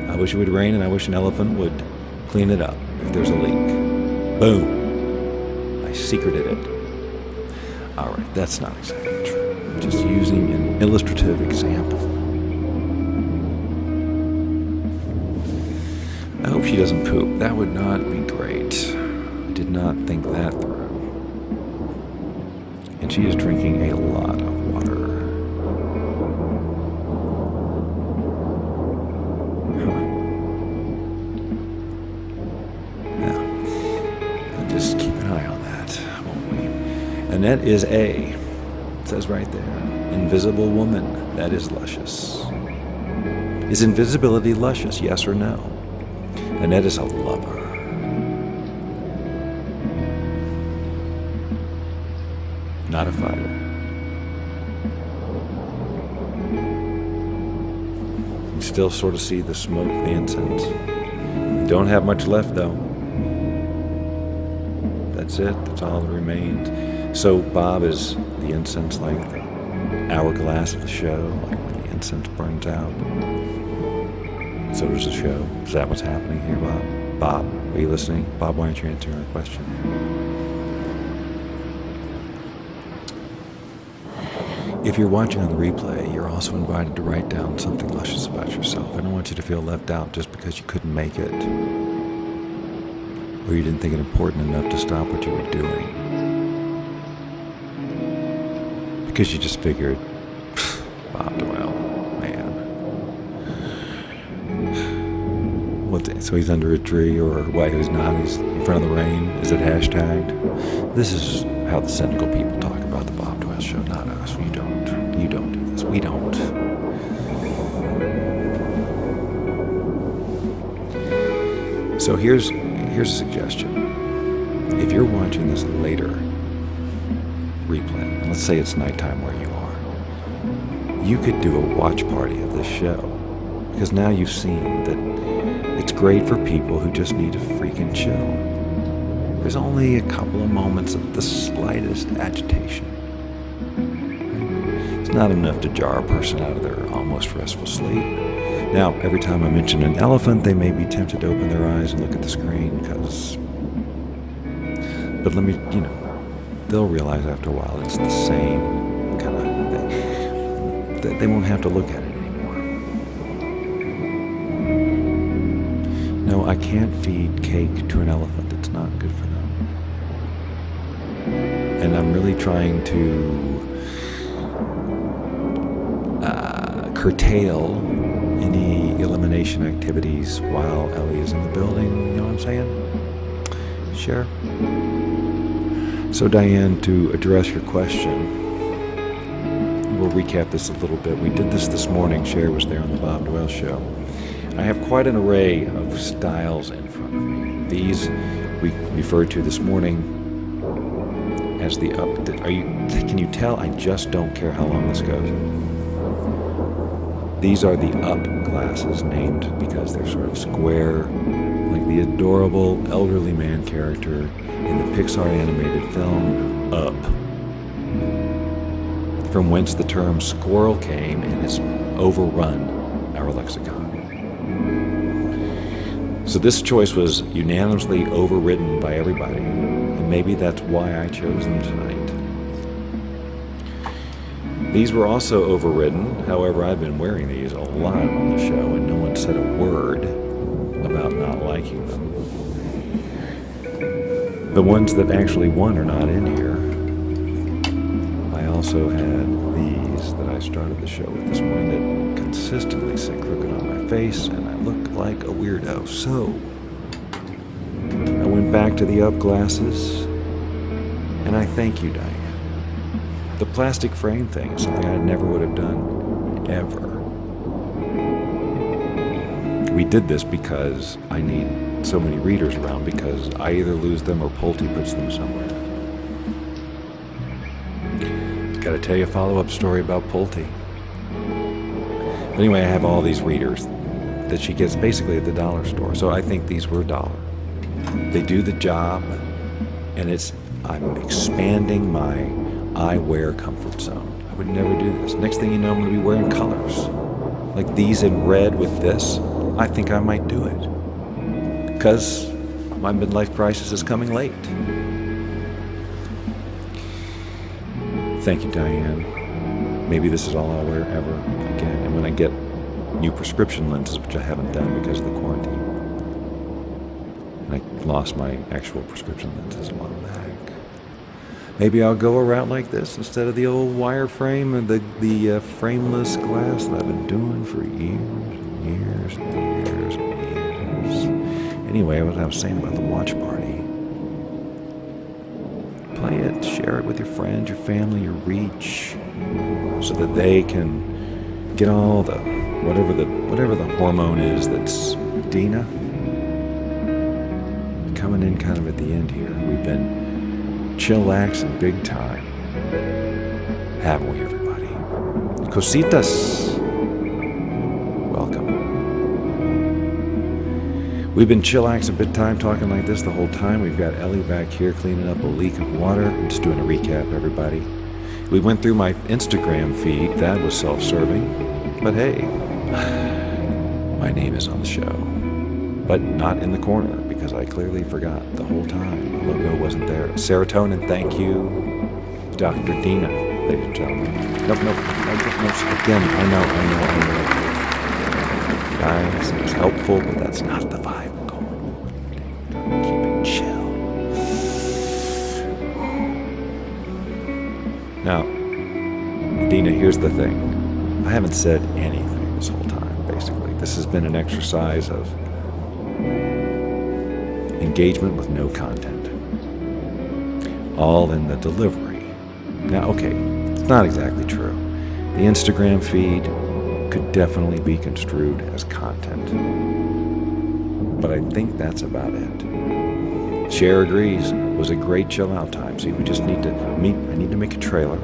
I wish it would rain, and I wish an elephant would clean it up if there's a leak. Boom. I secreted it. All right, that's not exactly true. Just using an illustrative example. I hope she doesn't poop. That would not be great. I did not think that through. And she is drinking a lot of water. Huh. Yeah. And just keep an eye on that, won't we? Annette is A. It says right there. Invisible woman. That is luscious. Is invisibility luscious? Yes or no? Annette is a lover. Not a fighter. You still sort of see the smoke, the incense. We don't have much left though. That's it. That's all that remains. So Bob is the incense, like the hourglass of the show, like when the incense burns out. So does the show. Is that what's happening here, Bob? Bob, are you listening? Bob, why aren't you answering our question? If you're watching on the replay, you're also invited to write down something luscious about yourself. I don't want you to feel left out just because you couldn't make it, or you didn't think it important enough to stop what you were doing. Because you just figured, Bob Doyle, man. So he's under a tree, or why he's not, he's in front of the rain. Is it hashtagged? This is how the cynical people talk about the Bob Doyle Show, not us. You don't do this. We don't. So here's a suggestion. If you're watching this later replay, and let's say it's nighttime where you are, you could do a watch party of this show, because now you've seen that it's great for people who just need to freaking chill. There's only a couple of moments of the slightest agitation. It's not enough to jar a person out of their almost restful sleep. Now, every time I mention an elephant, they may be tempted to open their eyes and look at the screen, but let me, they'll realize after a while it's the same kind of thing. They won't have to look at it anymore. No, I can't feed cake to an elephant. It's not good for them. And I'm really trying to curtail any elimination activities while Ellie is in the building. You know what I'm saying? Sure. So Diane, to address your question, we'll recap this a little bit. We did this morning. Cher was there on the Bob Doyle Show. I have quite an array of styles in front of me. These we referred to this morning as the up. Can you tell? I just don't care how long this goes. These are the up glasses, named because they're sort of square, like the adorable elderly man character in the Pixar animated film Up, from whence the term squirrel came and has overrun our lexicon. So this choice was unanimously overridden by everybody, and maybe that's why I chose them tonight. These were also overridden. However, I've been wearing these a lot on the show, and no one said a word about not liking them. The ones that actually won are not in here. I also had these that I started the show with this morning that consistently sit crooked on my face, and I look like a weirdo. So I went back to the up glasses, and I thank you, Diane. The plastic frame thing is something I never would have done, ever. We did this because I need so many readers around because I either lose them or Pulte puts them somewhere. Got to tell you a follow-up story about Pulte. Anyway, I have all these readers that she gets basically at the dollar store. So I think these were $1. They do the job, and I'm expanding my eyewear comfort zone. I would never do this. Next thing you know, I'm going to be wearing colors. Like these in red with this. I think I might do it. Because my midlife crisis is coming late. Thank you, Diane. Maybe this is all I'll wear ever again. And when I get new prescription lenses, which I haven't done because of the quarantine, and I lost my actual prescription lenses a while back, maybe I'll go around like this instead of the old wireframe and the frameless glass that I've been doing for years and years and years and years. Anyway, what I was saying about the watch party. Play it, share it with your friends, your family, your reach, so that they can get all the whatever the hormone is that's Dina. Coming in kind of at the end here. We've been chillaxing big time. Haven't we, everybody? Cositas. Welcome. We've been chillaxing big time talking like this the whole time. We've got Ellie back here cleaning up a leak of water. I'm just doing a recap, everybody. We went through my Instagram feed. That was self-serving. But hey, my name is on the show. But not in the corner, because I clearly forgot the whole time. The logo wasn't there. Serotonin, thank you. Dr. Dina, ladies and gentlemen. Nope. Again, I know. Guys, it's helpful, but that's not the vibe we're going for. Keep it chill. Now, Dina, here's the thing. I haven't said anything this whole time, basically. This has been an exercise of engagement with no content. All in the delivery. Now, okay, it's not exactly true. The Instagram feed could definitely be construed as content. But I think that's about it. Cher agrees. It was a great chill out time. See, we just need to meet. I need to make a trailer,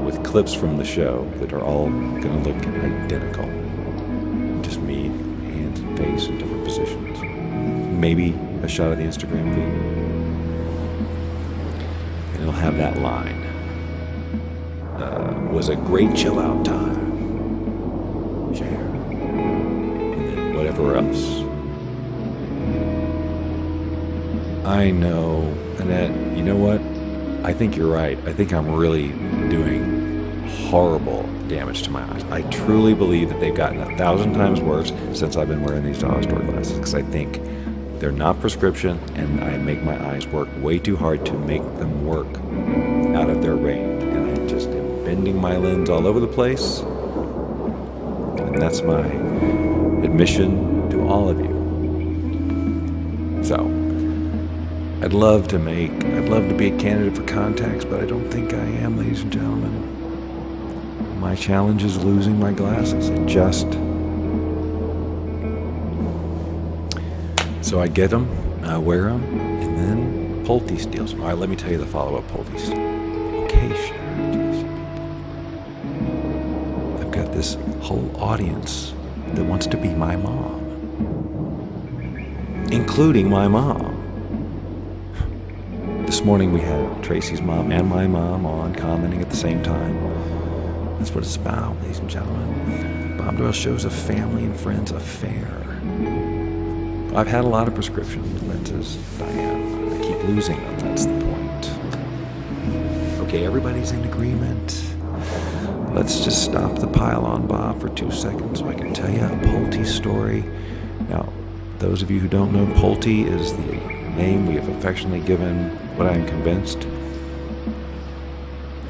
with clips from the show that are all going to look identical. Just me, hands and face in different positions. Maybe a shot of the Instagram feed. And it'll have that line. Was a great chill out time. Share. And then whatever else. I know, Annette, you know what? I think you're right. I think I'm really doing horrible damage to my eyes. I truly believe that they've gotten 1,000 times worse since I've been wearing these dollar store glasses, because I think they're not prescription, and I make my eyes work way too hard to make them work out of their range. And I just am bending my lens all over the place. And that's my admission to all of you. So, I'd love to be a candidate for contacts, but I don't think I am, ladies and gentlemen. My challenge is losing my glasses. So I get them, I wear them, and then Pulte steals them. All right, let me tell you the follow-up Pulte's. Okay, sure. I've got this whole audience that wants to be my mom, including my mom. This morning we had Tracy's mom and my mom on, commenting at the same time. That's what it's about, ladies and gentlemen. Bob Doyle Show's a family and friends affair. I've had a lot of prescription lenses, Diane. I keep losing them, that's the point. Okay, everybody's in agreement. Let's just stop the pile on Bob for 2 seconds so I can tell you a Pulte story. Now, those of you who don't know, Pulte is the name we have affectionately given what I am convinced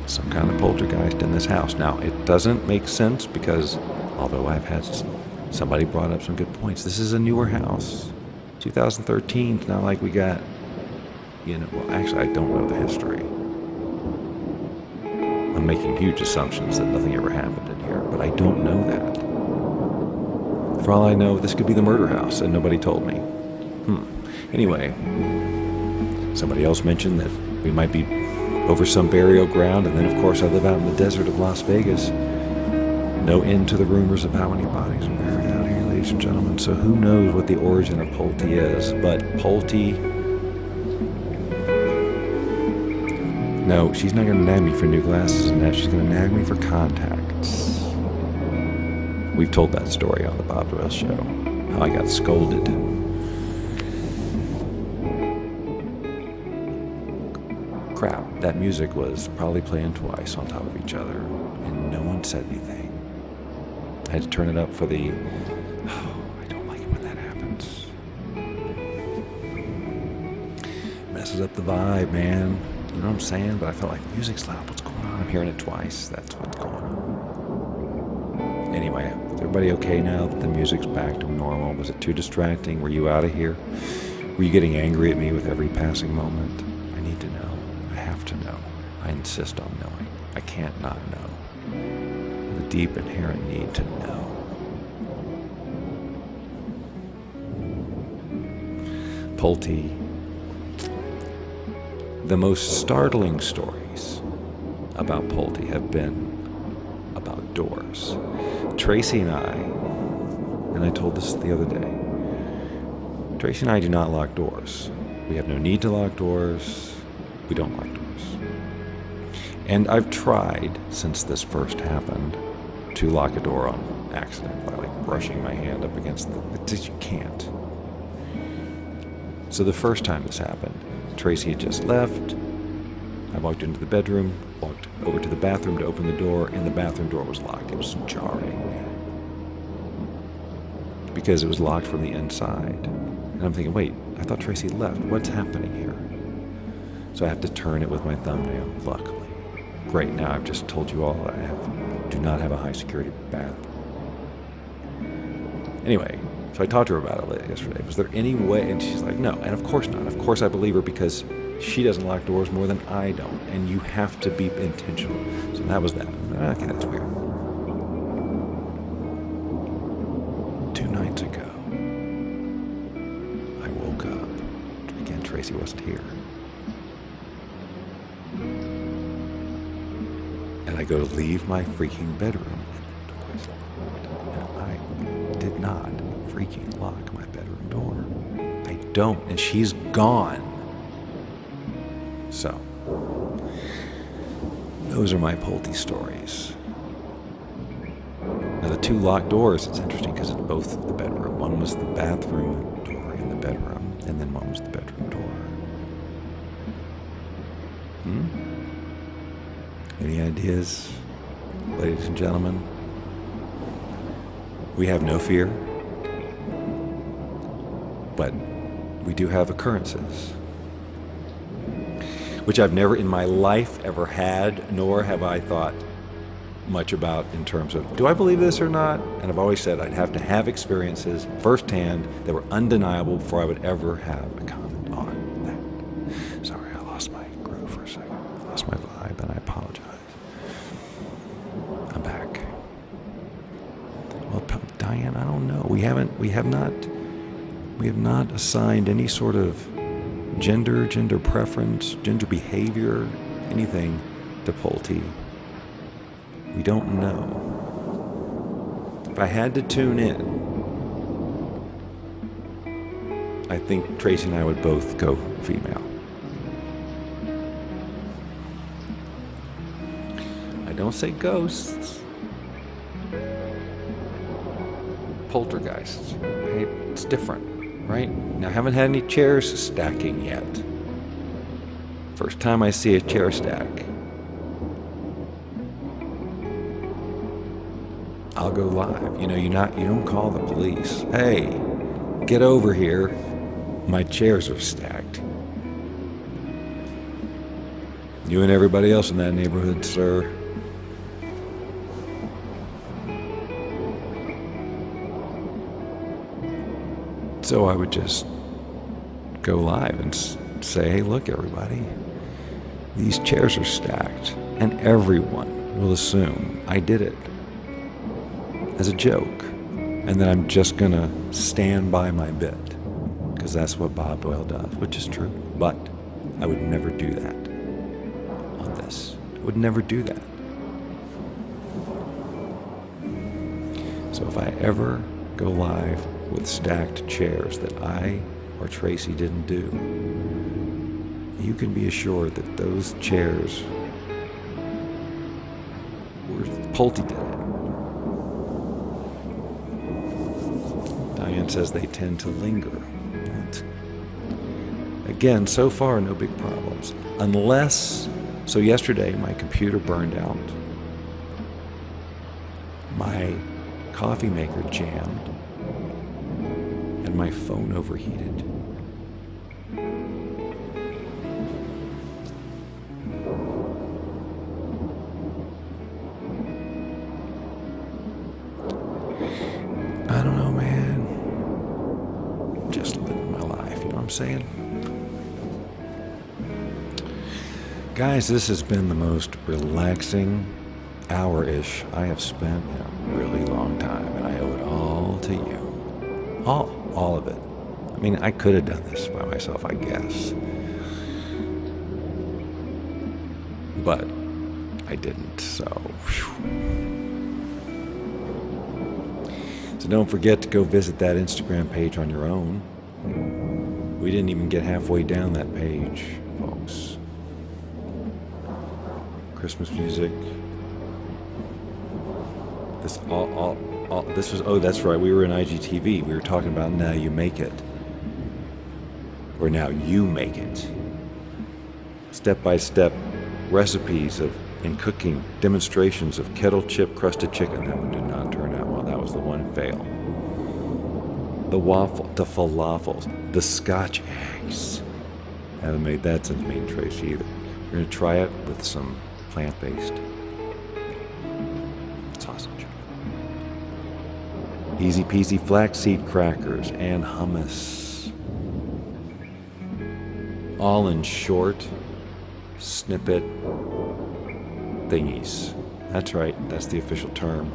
some kind of poltergeist in this house. Now, it doesn't make sense because, although I've had somebody brought up some good points, this is a newer house. 2013, it's not like we got, well, actually, I don't know the history. I'm making huge assumptions that nothing ever happened in here, but I don't know that. For all I know, this could be the murder house, and nobody told me. Anyway, somebody else mentioned that we might be over some burial ground, and then, of course, I live out in the desert of Las Vegas. No end to the rumors of how many bodies are buried out here, ladies and gentlemen. So who knows what the origin of Pulte is, but Pulte... No, she's not going to nag me for new glasses and that. She's going to nag me for contacts. We've told that story on the Bob Doyle Show, how I got scolded. Crap, that music was probably playing twice on top of each other, and no one said anything. I had to turn it up for the... Oh, I don't like it when that happens. Messes up the vibe, man. You know what I'm saying? But I felt like the music's loud. What's going on? I'm hearing it twice. That's what's going on. Anyway, is everybody okay now that the music's back to normal? Was it too distracting? Were you out of here? Were you getting angry at me with every passing moment? I need to know. I have to know. I insist on knowing. I can't not know. The deep inherent need to know. Pulte. The most startling stories about Pulte have been about doors. Tracy and I told this the other day, Tracy and I do not lock doors. We have no need to lock doors. We don't lock doors. And I've tried, since this first happened, to lock a door on accident by like brushing my hand up against the... You can't. So the first time this happened, Tracy had just left. I walked into the bedroom, walked over to the bathroom to open the door, and the bathroom door was locked. It was jarring. Because it was locked from the inside. And I'm thinking, wait, I thought Tracy left. What's happening here? So I have to turn it with my thumbnail, luckily. Great, now I've just told you all I do not have a high security bathroom. Anyway, so I talked to her about it yesterday. Was there any way? And she's like, no. And of course not. Of course I believe her because she doesn't lock doors more than I don't. And you have to be intentional. So that was that. Okay, that's weird. 2 nights ago, I woke up. Again, Tracy wasn't here. And I go to leave my freaking bedroom. And I did not freaking lock my bedroom door. I don't, and she's gone. So, those are my Pulte stories. Now the 2 locked doors, it's interesting because it's both the bedroom. One was the bathroom door in the bedroom, and then one was the bedroom door. Any ideas, ladies and gentlemen? We have no fear, but we do have occurrences, which I've never in my life ever had, nor have I thought much about in terms of, do I believe this or not? And I've always said I'd have to have experiences firsthand that were undeniable before I would ever have a comment on that. Sorry, I lost my groove for a second. I lost my vibe, and I apologize. I'm back. Well, Diane, I don't know. We have not assigned any sort of gender preference, gender behavior, anything to Pulte. We don't know. If I had to tune in, I think Tracy and I would both go female. I don't say ghosts. Poltergeists. Right? It's different, right? Now, I haven't had any chairs stacking yet. First time I see a chair stack, I'll go live. You know, you don't call the police. Hey, get over here. My chairs are stacked. You and everybody else in that neighborhood, sir. So I would just go live and say, hey, look, everybody, these chairs are stacked, and everyone will assume I did it as a joke. and then I'm just going to stand by my bit, because that's what Bob Doyle does, which is true. But I would never do that on this. I would never do that. So if I ever go live with stacked chairs that I or Tracy didn't do, you can be assured that those chairs were Pulte did it. Diane says they tend to linger. And again, so far, no big problems. So yesterday my computer burned out. My coffee maker jammed. And my phone overheated. I don't know, man. Just living my life, you know what I'm saying? Guys, this has been the most relaxing hour-ish I have spent in a really long time, and I owe it all to you. All of it. I mean, I could have done this by myself, I guess. But I didn't, so whew. So don't forget to go visit that Instagram page on your own. We didn't even get halfway down that page, folks. Christmas music. This that's right, we were in IGTV. We were talking about Now You Make It. Or Now You Make It. Step-by-step recipes in cooking, demonstrations of kettle chip crusted chicken. That one did not turn out well. That was the one fail. The falafels, the Scotch eggs. Haven't made that since me and Tracy either. We're going to try it with some plant-based sausage. Easy peasy flaxseed crackers and hummus. All in short snippet thingies. That's right, that's the official term.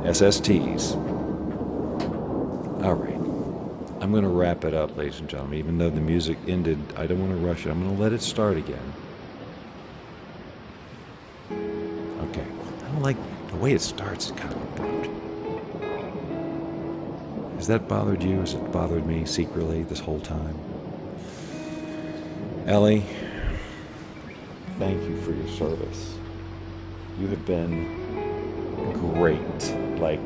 SSTs. All right. I'm going to wrap it up, ladies and gentlemen. Even though the music ended, I don't want to rush it. I'm going to let it start again. Okay. I don't like the way it starts. It's kind of abrupt. Has that bothered you? Has it bothered me secretly this whole time? Ellie, thank you for your service. You have been great. Like,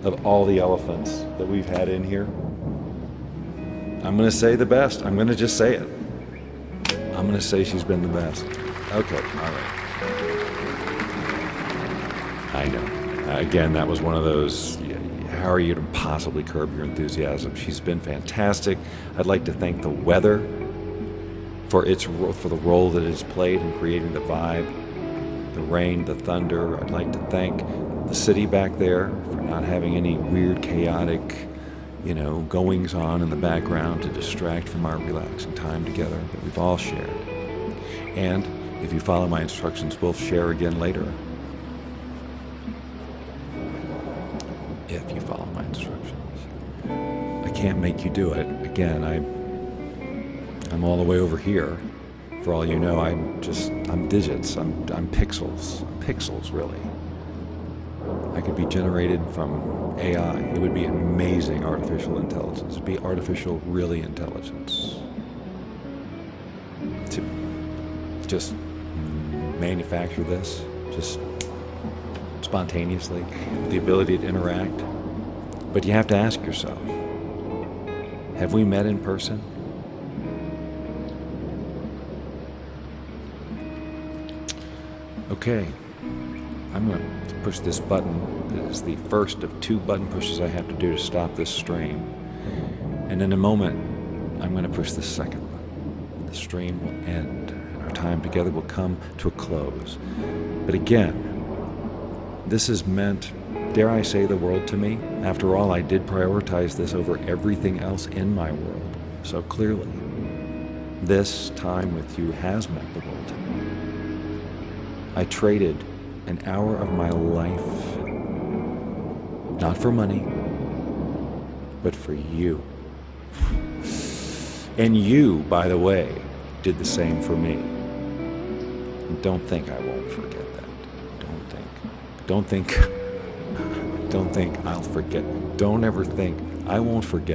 of all the elephants that we've had in here, I'm going to say the best. I'm going to just say it. I'm going to say she's been the best. Okay, all right. I know. Again, that was one of those, how are you to possibly curb your enthusiasm? She's been fantastic. I'd like to thank the weather for the role that it's played in creating the vibe, the rain, the thunder. I'd like to thank the city back there for not having any weird, chaotic, goings on in the background to distract from our relaxing time together that we've all shared. And if you follow my instructions, we'll share again later. If you follow my instructions. I can't make you do it. Again, I'm all the way over here. For all you know, I'm digits. I'm pixels. Pixels, really. I could be generated from AI. It would be amazing artificial intelligence. It would be artificial, really intelligence. To just manufacture this, just spontaneously, the ability to interact. But you have to ask yourself, have we met in person? Okay, I'm going to push this button. This is the first of 2 button pushes I have to do to stop this stream. And in a moment, I'm going to push the second button. The stream will end, and our time together will come to a close. But again, this has meant, dare I say, the world to me. After all, I did prioritize this over everything else in my world. So clearly, this time with you has meant the world to me. I traded an hour of my life Not for money, but for you. And you, by the way, did the same for me. And don't think I won't forget that. Don't think I'll forget. Don't ever think I won't forget